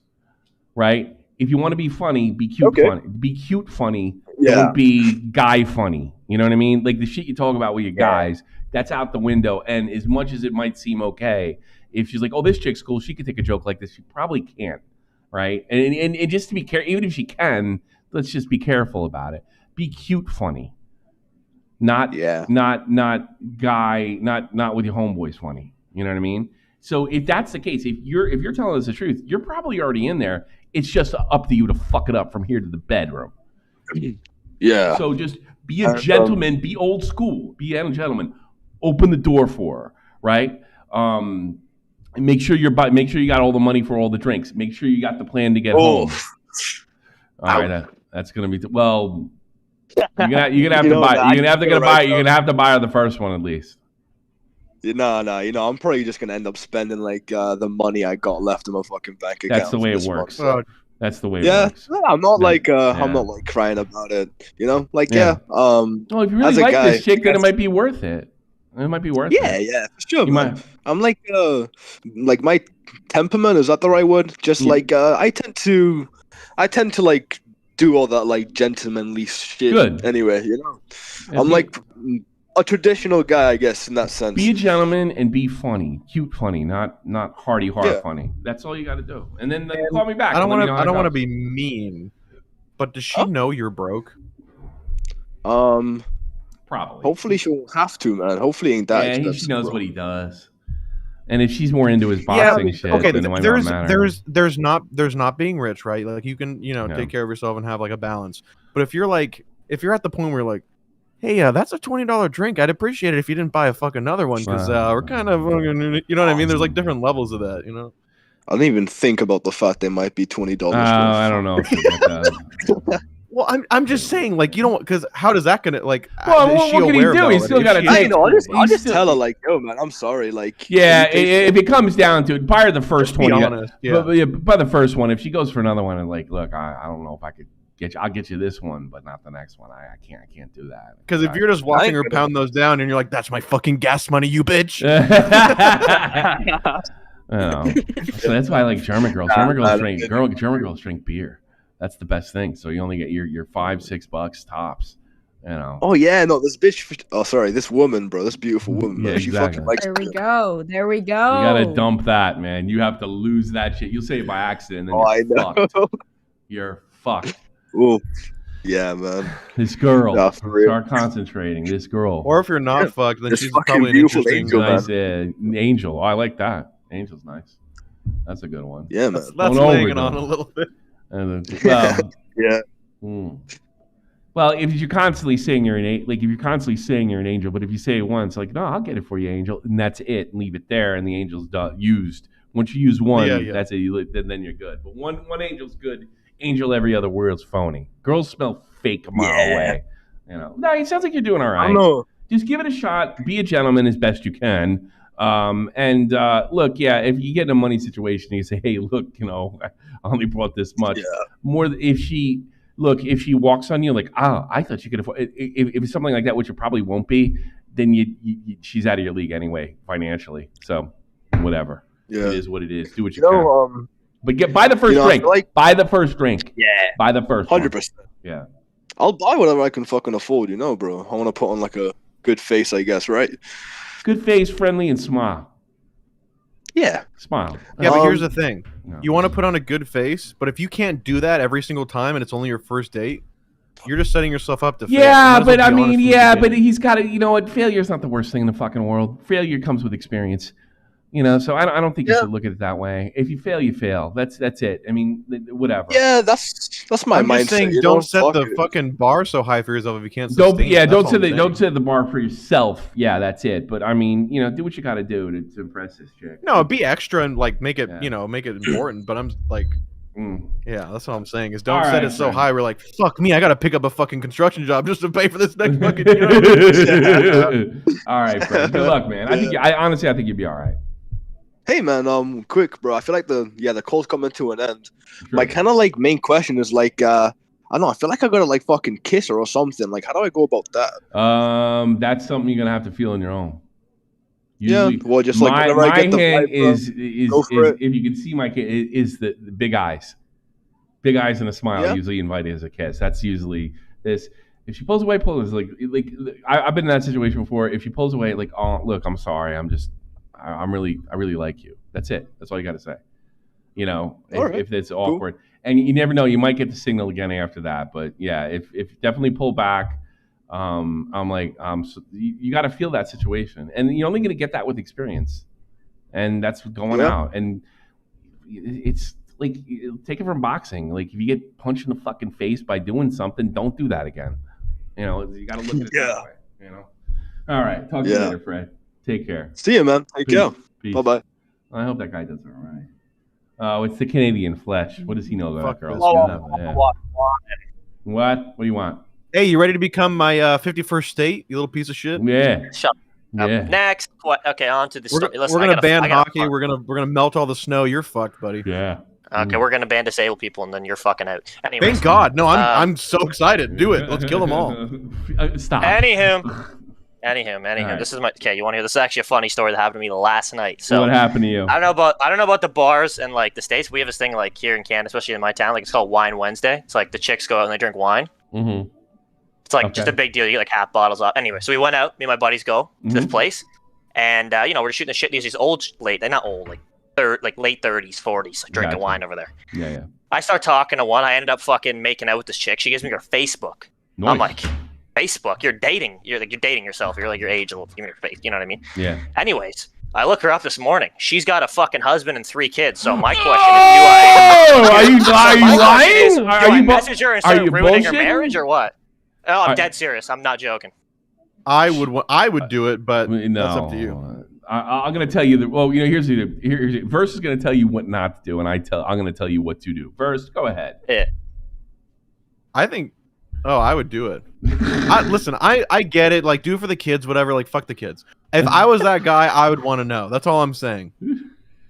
right? If you want to be funny, be cute funny. Be cute funny. Yeah. Don't be guy funny. You know what I mean? Like the shit you talk about with your guys, that's out the window. And as much as it might seem okay. If she's like, oh, this chick's cool, she could take a joke like this. She probably can't, right? And just to be careful, even if she can, let's just be careful about it. Be cute, funny, not guy, not with your homeboys funny. You know what I mean? So if that's the case, if you're telling us the truth, you're probably already in there. It's just up to you to fuck it up from here to the bedroom. Yeah. So just be a gentleman, be old school, be a gentleman. Open the door for her, right? Make sure you got all the money for all the drinks. Make sure you got the plan to get home. All right, that's gonna be well. You're gonna have to buy her the first one at least. No, you know, I'm probably just gonna end up spending like the money I got left in my fucking bank account. That's the way it works. That's the way it works. Yeah, I'm not like I'm not like crying about it. You know, like well, if you really like this chick, then it might be worth it. It might be worth it. Yeah, for sure. I'm like my temperament, is that the right word? Just like I tend to like do all that like gentlemanly shit. Good. Anyway, you know, I'm like a traditional guy, I guess, in that sense. Be a gentleman and be funny, cute, funny, not hardy funny. That's all you got to do. And then call me back. I don't want to be mean, but does she know you're broke? Probably. Hopefully she'll have to, man. Hopefully ain't that expensive, she knows what he does. And if she's more into his boxing shit, then it might not matter. There's not being rich, right? Like you can, take care of yourself and have like a balance. But if you're at the point where you're like, hey, that's a $20 drink. I'd appreciate it if you didn't buy a fuck another one because we're kind of, you know what I mean? There's like different levels of that, you know? I didn't even think about the fact they might be $20. I don't know. Well, I'm just saying, like, you don't, because how does that gonna, like, well, what can he do? He's still got to take. I'll just tell her, like, yo, man, I'm sorry, like. Yeah, if it comes down to it, by the first one, honest, by the first one, if she goes for another one and like, look, I don't know if I could get you. I'll get you this one, but not the next one. I can't do that. Because if you're just watching her pound those down and you're like, that's my fucking gas money, you bitch. So that's why I like German girls. German girls drink beer. That's the best thing. So you only get your $5-6 tops. You know. Oh yeah, no, this bitch. Oh, sorry, this woman, bro. This beautiful woman. Yeah, she exactly. fucking likes. There we go. You gotta dump that, man. You have to lose that shit. You'll say it by accident. And I know. Fucked. You're fucked. Ooh, yeah, man. This girl. Nah, for real. Start concentrating. This girl. Or if you're not fucked, then she's fucking probably an beautiful interesting nice angel. Oh, I like that. Angel's nice. That's a good one. Yeah, man. That's laying it on a little bit. Yeah. Well, if you're constantly saying you're an angel, but if you say it once, like, no, I'll get it for you, angel, and that's it, and leave it there, and the angel's used. Once you use one, that's it. Then you're good. But one angel's good. Angel every other word's phony. Girls smell fake a mile away. You know. No, it sounds like you're doing all right. I know. Just give it a shot. Be a gentleman as best you can. Look, if you get in a money situation, you say, hey, look, you know, I only brought this much. Yeah. More if she walks on you like, I thought you could afford. If it's something like that, which it probably won't be, then she's out of your league anyway financially. So whatever. Yeah. It is what it is. Do what you can. But buy the first drink. Buy the first drink. Yeah. Buy the first 100%. Yeah. I'll buy whatever I can fucking afford, you know, bro. I want to put on like a good face, I guess, right? Good face, friendly, and smile. Yeah. Smile. Yeah, but here's the thing. No. You want to put on a good face, but if you can't do that every single time and it's only your first date, you're just setting yourself up to fail. Yeah, but I mean, but he's got to, you know what? Failure's not the worst thing in the fucking world. Failure comes with experience. You know, so I don't think you should look at it that way. If you fail, you fail. That's it. I mean, whatever. Yeah, that's my mindset. I'm just saying, don't set the fucking bar so high for yourself if you can't. Don't set the bar for yourself. Yeah, that's it. But I mean, you know, do what you got to do to impress this chick. No, be extra and like make it, make it important. But I'm like, yeah, that's what I'm saying. Is don't set it so high. We're like, fuck me, I got to pick up a fucking construction job just to pay for this next fucking. You know? All right, Fred. Good luck, man. I honestly think you'll be all right. Hey man, quick, bro. I feel like the call's coming to an end. Sure. My kind of like main question is like, I don't know. I feel like I gotta like fucking kiss her or something. Like, how do I go about that? That's something you're gonna have to feel on your own. Usually, well, just like whenever I get the hand vibe, is if you can see my kid is the big eyes and a smile. Usually invited as a kiss. That's usually this. If she pulls away, I've been in that situation before. If she pulls away, like, oh look, I'm sorry, I really like you. That's it. That's all you got to say. You know, if it's awkward, and you never know, you might get the signal again after that. But yeah, if definitely pull back. I'm like, so you got to feel that situation, and you're only going to get that with experience, and that's going out. And it's like, take it from boxing. Like, if you get punched in the fucking face by doing something, don't do that again. You know, you got to look at it that way. You know. All right, talk to you later, Fred. Take care. See you, man. Take care. Bye bye. I hope that guy does all right. Oh, it's the Canadian flesh. What does he know about girls? What do you want? Hey, you ready to become my 51st state, you little piece of shit? Yeah. Shut up. Yeah. Next. Okay, on to the story. We're gonna ban hockey. We're gonna melt all the snow. You're fucked, buddy. Yeah. Okay, we're gonna ban disabled people, and then you're fucking out. Anyways, thank God. No, I'm so excited. Do it. Let's kill them all. Stop. Anywho, this is my you want to hear? This is actually a funny story that happened to me last night. So what happened to you? I don't know about the bars and like the States. We have this thing like here in Canada, especially in my town, like it's called Wine Wednesday. It's like the chicks go out and they drink wine. Mm-hmm. It's like just a big deal. You get like half bottles off. Anyway, so we went out. Me and my buddies go to this place, and we're shooting the shit. These old, they're not old, like late 30s, 40s, drinking wine over there. Yeah. I start talking to one. I ended up fucking making out with this chick. She gives me her Facebook. Nice. I'm like, Facebook? You're dating. You're dating yourself. You're like your age. Give me your face. You know what I mean? Yeah. Anyways, I look her up this morning. She's got a fucking husband and 3 kids. So my question is, are you lying? Do I message her and start ruining her marriage or what? Oh, I'm dead serious. I'm not joking. I would do it, but that's up to you. I'm going to tell you that. Well, here's Verse is going to tell you what not to do, and I'm going to tell you what to do. Verse, go ahead. Yeah. I think. Oh, I would do it. Listen, I get it. Like, do it for the kids, whatever. Like, fuck the kids. If I was that guy, I would want to know. That's all I'm saying.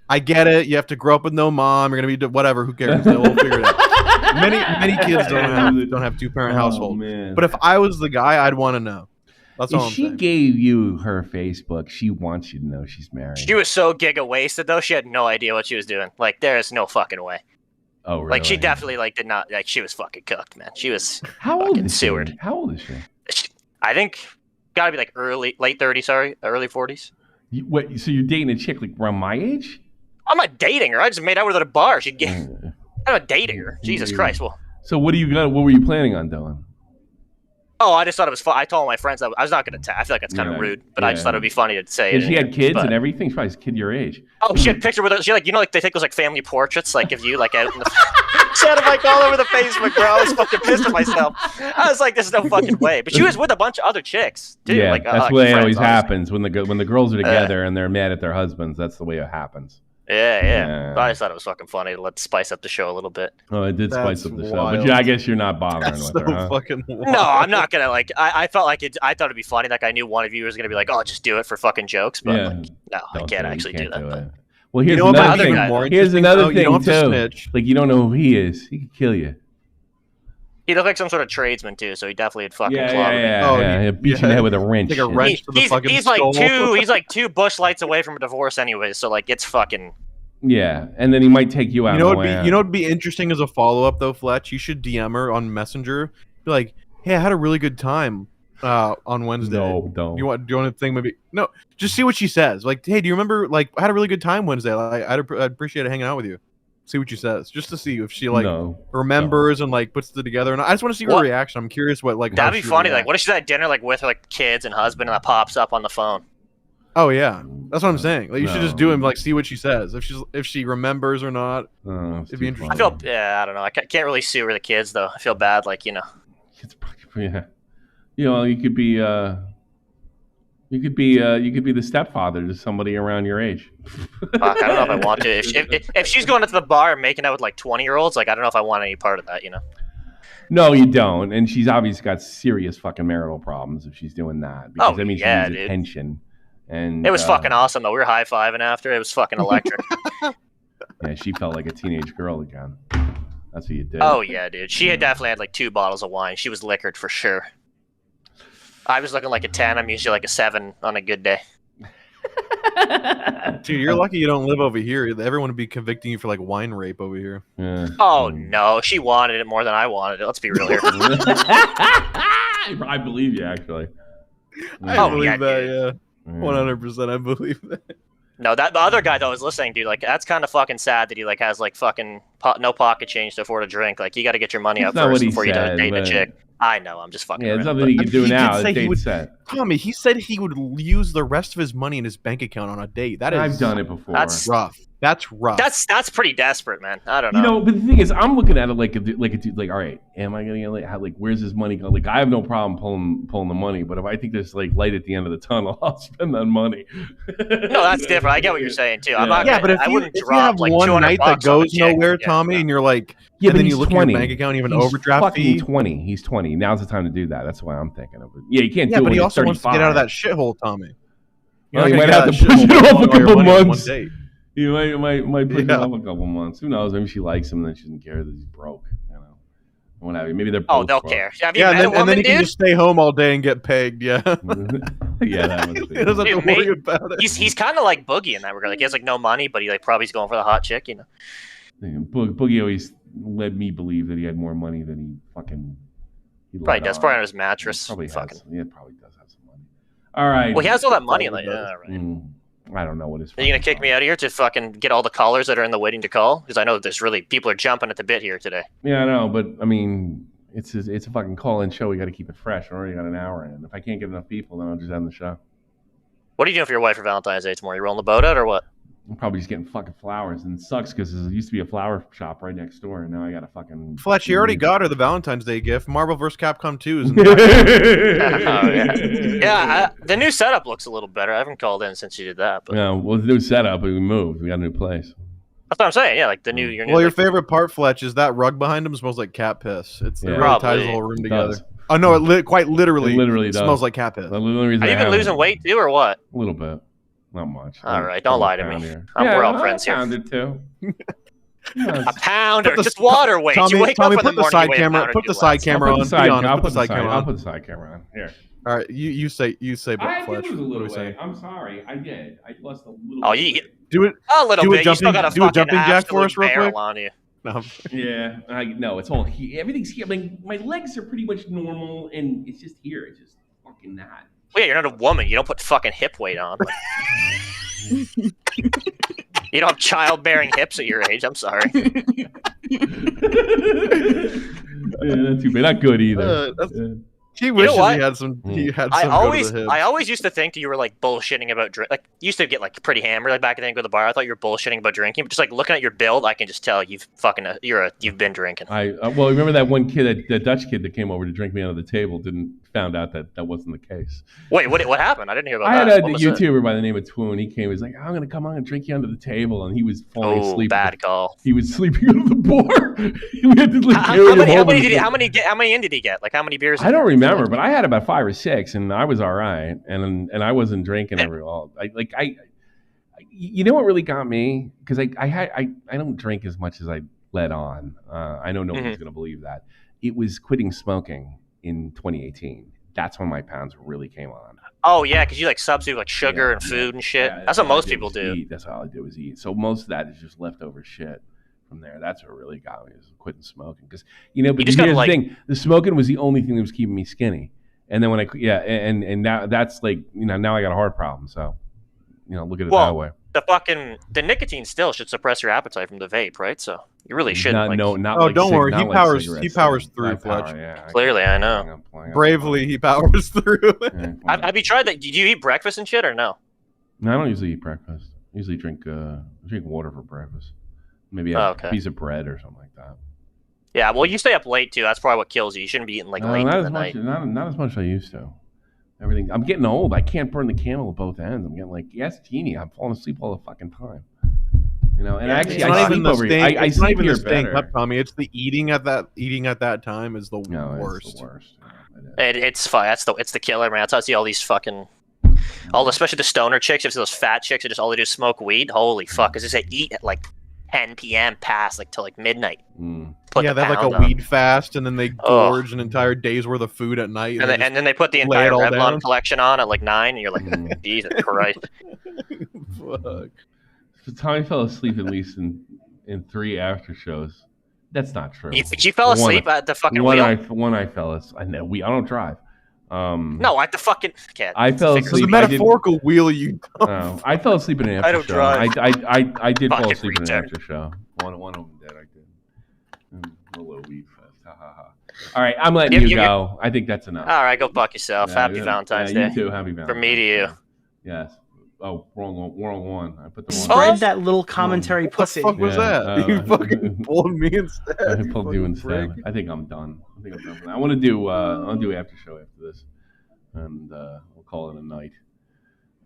I get it. You have to grow up with no mom. You're gonna be whatever. Who cares? We'll figure it out. Many kids don't have 2-parent household. Man. But if I was the guy, I'd want to know. That's all I'm saying. She gave you her Facebook. She wants you to know she's married. She was so giga wasted though. She had no idea what she was doing. Like, there is no fucking way. Oh, really? Like, she definitely did not. Like, she was fucking cooked, man. She was How old is sewered. She? How old is she? I think gotta be like late 30s. Sorry, early 40s. What? So you're dating a chick like around my age? I'm not dating her. I just made out with her at a bar. I'm not dating her. Jesus Christ. Well. So what were you planning on doing? Oh, I just thought it was fun. I told my friends I was not going to. I feel like that's kind of rude, but I just thought it'd be funny to say. And she had kids and everything. She probably a kid your age. Oh, she had a picture with her. She like they take those like family portraits, like of you like out in the. She had them like all over the Facebook, bro. I was fucking pissed at myself. I was like, "There's no fucking way." But she was with a bunch of other chicks too. Yeah, like, that's the way it always happens when the girls are together and they're mad at their husbands. That's the way it happens. Yeah. But I just thought it was fucking funny to spice up the show a little bit. Oh, it did spice up the show, but I guess you're not bothering with her. Huh? Fucking wild. No, I'm not gonna I felt like it. I thought it'd be funny. Like I knew one of you was gonna be like, "Oh, just do it for fucking jokes," but no, I can't actually do that. Well, here's another thing. Here's another thing too. Like you don't know who he is. He could kill you. He looked like some sort of tradesman too, so he definitely would fucking club me. Yeah, beat your head with a wrench. Take a wrench to the fucking skull. He's like 2 bush lights away from a divorce anyway, so like it's fucking. Yeah, and then he might take you out. You know what'd be interesting as a follow up though, Fletch? You should DM her on Messenger. Be like, "Hey, I had a really good time on Wednesday." No, don't. Do you want to think maybe? No, just see what she says. Like, "Hey, do you remember? Like, I had a really good time Wednesday. Like, I'd appreciate hanging out with you." See what she says, just to see if she remembers and like puts it together. And I just want to see her reaction. I'm curious what like. That'd be funny. Like, what if she's at dinner like with her like kids and husband, and that pops up on the phone? Oh yeah, that's what I'm saying. Like you should just do it and like see what she says. If she remembers or not. It'd be interesting. I don't know. I can't really sue her the kids though. I feel bad. Like yeah. You could be the stepfather to somebody around your age. Fuck, I don't know if I want to. If she's going into the bar and making out with like 20-year-olds, like I don't know if I want any part of that. No, you don't. And she's obviously got serious fucking marital problems if she's doing that. Because that means she needs attention. And it was fucking awesome though. We were high-fiving after. It was fucking electric. Yeah, she felt like a teenage girl again. That's what you did. Oh yeah, dude. She had definitely had like 2 bottles of wine. She was liquored for sure. I was looking like a 10. I'm usually like a 7 on a good day. Dude, you're lucky you don't live over here. Everyone would be convicting you for like wine rape over here. Yeah. Oh no, she wanted it more than I wanted it. Let's be real here. I believe you, actually. I believe that, yeah. 100%, I believe that. No, the other guy that was listening, dude, like that's kind of fucking sad that he like has like fucking no pocket change to afford a drink. Like you got to get your money out first before you date a chick. I know, I'm just fucking. Yeah, it's something he can do now. Tommy, he said he would use the rest of his money in his bank account on a date. I've done it before. That's rough. That's rough. That's pretty desperate, man. I don't know. But the thing is, I'm looking at it like a dude. Like, all right, am I gonna get like where's his money going? Like, I have no problem pulling the money, but if I think there's like light at the end of the tunnel, I'll spend that money. No, that's different. I get what you're saying too. I'm not. Yeah, but if I wouldn't you drop have like one night that goes nowhere, yeah, Tommy, and you're like, yeah, and but then he's you look 20. at your bank account, even He's overdraft fucking fee. 20. He's 20. Now's the time to do that. That's why I'm thinking of it. Yeah, you can't do it. Yeah, but when he you're also 35. wants to get out of that shithole, Tommy. Well, you might have to push it off a couple months. You might push it off a couple months. Who knows? Maybe she likes him and then she doesn't care that he's broke. What have you? Maybe they're both. Oh, they'll broke. care. And then he can just stay home all day and get pegged. Yeah. Yeah, that must be. He doesn't have to worry about it. He's kind of like Boogie in that regard. Like he has like no money, but he like probably is going for the hot chick. Boogie always led me believe that he had more money than he fucking. Probably does. Probably on his mattress. Probably fucking. Yeah, probably does have some money. All right. Well, he has all that money. Like, yeah, right. I don't know what his. Are you gonna kick me out of here to fucking get all the callers that are in the waiting to call? Because I know there's really people are jumping at the bit here today. Yeah, I know, but I mean, it's a fucking call-in show. We got to keep it fresh. I already got an hour in. If I can't get enough people, then I'll just end the show. What are you doing for your wife for Valentine's Day tomorrow? You rolling the boat out or what? I'm probably just getting fucking flowers, and it sucks because there used to be a flower shop right next door, and now I got a fucking. Fletch, you already got her the Valentine's Day gift. Marvel vs. Capcom 2 is in the yeah, the new setup looks a little better. I haven't called in since you did that. But... Yeah, well, the new setup, we moved. We got a new place. That's what I'm saying. Yeah, like the new. Well, your favorite part, Fletch, is that rug behind him smells like cat piss. It really ties the whole room together. Oh no, it quite literally smells like cat piss. Are you been losing weight too, or what? A little bit. Not much. All right, don't lie to me. We're all friends here. I pounded too. A pound or just water weight. You wake up in the morning, put the side camera on. I'll put the side camera on. Here. All right, you say. I Fletch. did lose a little weight. I'm sorry. I did. I lost a little. Oh, you do it. A little bit. You still got a fucking jumping jack for us, real quick. On you. No. Yeah. No, it's all here. Everything's here. I mean, my legs are pretty much normal, and it's just here. It's just fucking that. Well, yeah, you're not a woman. You don't put fucking hip weight on. You don't have childbearing hips at your age. I'm sorry. Yeah, not too bad. Not good either. He wishes he had some. I always used to think you were like bullshitting about drink. Like you used to get like pretty hammered like back then go to the bar. I thought you were bullshitting about drinking, but just like looking at your build, I can just tell you've been drinking. Well, remember that one kid, that Dutch kid that came over to drink me under the table, found out that wasn't the case. Wait, what happened? I didn't hear about that. I had a YouTuber by the name of Twoon. He came. He was like, "I'm gonna come on and drink you under the table," and he was falling asleep. Bad call. He was sleeping under the bar. We had to like how many in did he get? Like how many beers? I don't remember, but I had about 5 or 6, and I was all right, and I wasn't drinking you know what really got me, because I don't drink as much as I let on. I know no one's gonna believe that. It was quitting smoking in 2018. That's when my pounds really came on. Oh yeah, because you like substitute like sugar and food and shit. That's what most people do. Eat. That's all I did was eat. So most of that is just leftover shit from there. That's what really got me, is quitting smoking. Because but here's the thing: the smoking was the only thing that was keeping me skinny. And then when and now that's like, now I got a heart problem. So, look at it that way. The nicotine still should suppress your appetite from the vape, right? So you really shouldn't. Don't worry. He powers through, Fletch. Clearly, I know. Bravely, he powers through. Have you tried that? Did you eat breakfast and shit or no? No, I don't usually eat breakfast. I usually drink water for breakfast. Maybe a piece of bread or something like that. Yeah, well, you stay up late too. That's probably what kills you. You shouldn't be eating like late in the night. Not as much as I used to. I'm getting old. I can't burn the candle at both ends. I'm getting like teeny. I'm falling asleep all the fucking time. And actually, I sleep over here. I sleep here better. Tommy, it's the eating at that time is the worst. It's the worst. It's fine. It's the killer, man. That's how I see all these fucking, especially the stoner chicks. You see those fat chicks that just all they do is smoke weed. Holy fuck! Because they say eat at like 10 p.m. past like till like midnight. They have like a weed fast, and then they gorge an entire day's worth of food at night, and then they put the entire Revlon collection on at like 9, and you're like, Jesus Christ. Fuck. So Tommy fell asleep at least in 3 after shows. That's not true. You fell asleep at the fucking wheel? I fell asleep. I don't drive. No, at the fucking. I fell asleep. It's a metaphorical wheel, you. I fell asleep in an after show. I don't drive. I did fall asleep in an after show. One of them did. I did. A little weed fest. Ha ha ha. All right, I'm letting you go. I think that's enough. All right, go fuck yourself. Happy Valentine's Day. You too. Happy Valentine's. From me to you. Yes. Oh, wrong one. I put the one. Spread that little commentary pussy. What the fuck was that? You fucking pulled me instead. I pulled you instead. I think I'm done. For that. I want to do. I'll do after show after this, and we'll call it a night.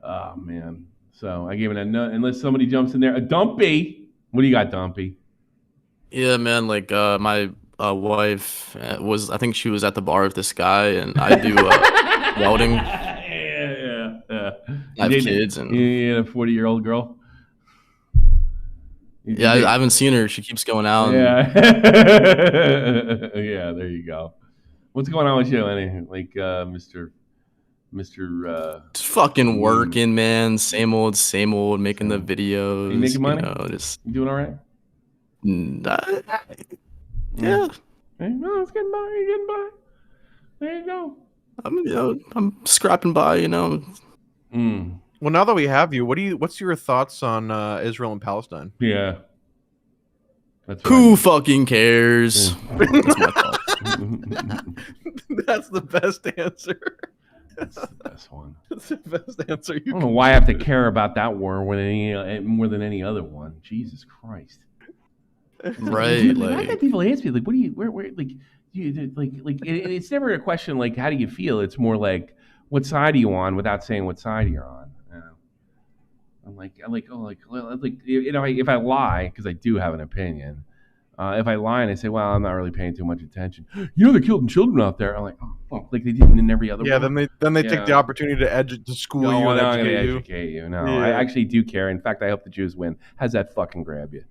Oh man. So I gave it a nut. Unless somebody jumps in there. A Dumpy. What do you got, Dumpy? Yeah, man. Like my wife was. I think she was at the bar with this guy, and I do welding. I have kids, and you had a 40-year-old girl. I haven't seen her. She keeps going out. Yeah, yeah. There you go. What's going on with you, like Mr. Just fucking working, man. Same old, making the videos. You making money? You doing all right? Yeah. No, it's getting by. You're getting by. There you go. I'm scrapping by. Well, now that we have you, what's your thoughts on Israel and Palestine? Yeah. Who fucking cares? Yeah. That's my thoughts. That's the best answer. That's the best one. That's the best answer. I don't know why I have to care about that war more than any other one. Jesus Christ. Right. Like, I've had people ask me, like, what do you, where, like, it's never a question like, how do you feel? It's more like, what side are you on, without saying what side you're on. I'm like, if I lie, because I do have an opinion. If I lie and I say, well, I'm not really paying too much attention. They're killing children out there. I'm like, oh, fuck, like they did in every other one. Then they yeah. take the opportunity to school you and educate you. No, yeah. I actually do care. In fact, I hope the Jews win. How's that fucking grab you?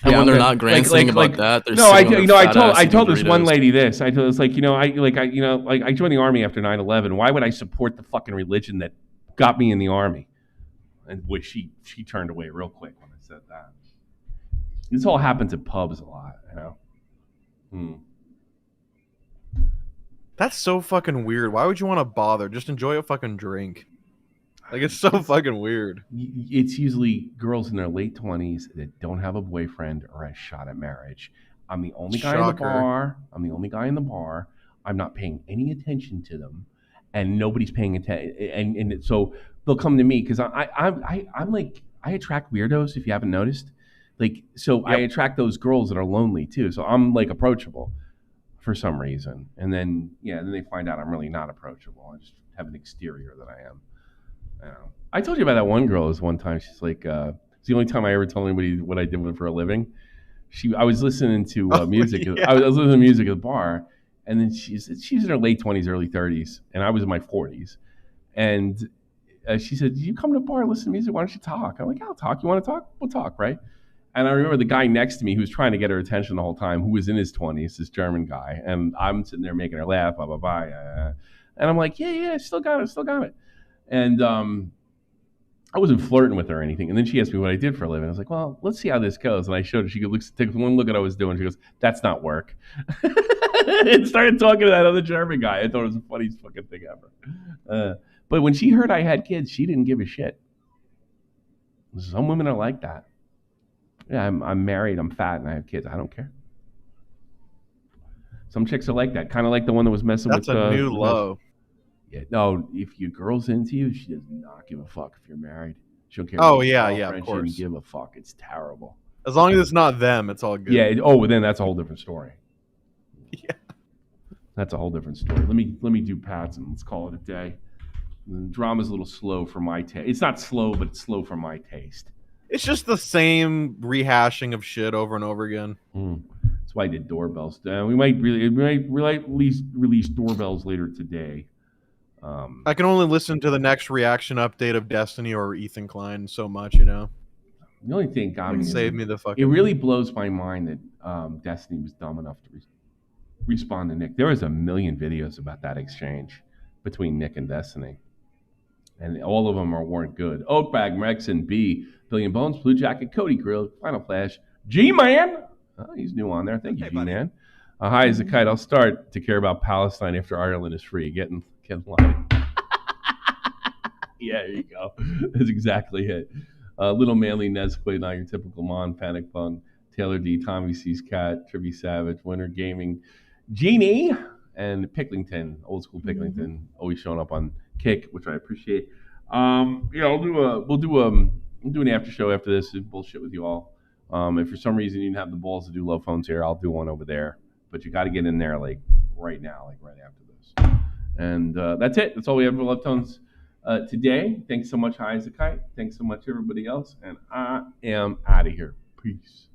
And when they're not grandstanding about that, they're I told this one lady this. I told us, like, I joined the army after 9/11. Why would I support the fucking religion that got me in the army? And she turned away real quick when I said that. This all happens at pubs a lot, That's so fucking weird. Why would you want to bother? Just enjoy a fucking drink. Like, it's so fucking weird. It's usually girls in their late 20s that don't have a boyfriend or a shot at marriage. I'm the only guy in the bar. I'm not paying any attention to them, and nobody's paying attention. And so they'll come to me because I'm like, I attract weirdos, if you haven't noticed. Like, so yep. I attract those girls that are lonely too. So I'm like approachable for some reason. And then they find out I'm really not approachable. I just have an exterior that I am. I told you about that one girl. One time, she's like, it's the only time I ever told anybody what I did for a living. I was listening to music. Yeah. I was listening to music at the bar, and then she's in her late 20s, early 30s, and I was in my 40s. And she said, "You come to the bar and listen to music? Why don't you talk?" I'm like, "I'll talk. You want to talk? We'll talk, right?" And I remember the guy next to me who was trying to get her attention the whole time, who was in his 20s, this German guy, and I'm sitting there making her laugh, blah blah blah, and I'm like, "Yeah, still got it." And I wasn't flirting with her or anything. And then she asked me what I did for a living. I was like, well, let's see how this goes. And I showed her. She take one look at what I was doing. She goes, that's not work. And started talking to that other German guy. I thought it was the funniest fucking thing ever. But when she heard I had kids, she didn't give a shit. Some women are like that. Yeah, I'm married, I'm fat, and I have kids. I don't care. Some chicks are like that. Kind of like the one that was messing with... That's a new low. Yeah, no, if your girl's into you, she does not give a fuck if you're married. She'll care. Oh, yeah, of course. She doesn't give a fuck. It's terrible. As long as it's not them, it's all good. Yeah. Then that's a whole different story. Yeah. That's a whole different story. Let me do Pat's and let's call it a day. The drama's a little slow for my taste. It's not slow, but it's slow for my taste. It's just the same rehashing of shit over and over again. That's why I did doorbells. We might release doorbells later today. I can only listen to the next reaction update of Destiny or Ethan Klein so much, you know. The only thing got me save me the fucking. It really blows my mind that Destiny was dumb enough to respond to Nick. There was a million videos about that exchange between Nick and Destiny, and all of them weren't good. Oakbag, Rex, and B, Billion Bones, Blue Jacket, Cody Grill, Final Flash, G-Man. Oh, he's new on there. Thank you, G-Man. Hi, as a kite. I'll start to care about Palestine after Ireland is free. Get in line. Yeah, there you go. That's exactly it. Little Manly Nesquik, not your typical Mon, Panic Pun, Taylor D, Tommy C's Cat, Trivy Savage, Winter Gaming, Genie, and Picklington, old school Picklington, always showing up on Kick, which I appreciate. We'll do an after show after this. Bullshit with you all. If for some reason you didn't have the balls to do low phones here, I'll do one over there. But you got to get in there like right now, like right after this. And that's it. That's all we have for Love Tones today. Thanks so much, High as a Kite. Thanks so much, everybody else. And I am out of here. Peace.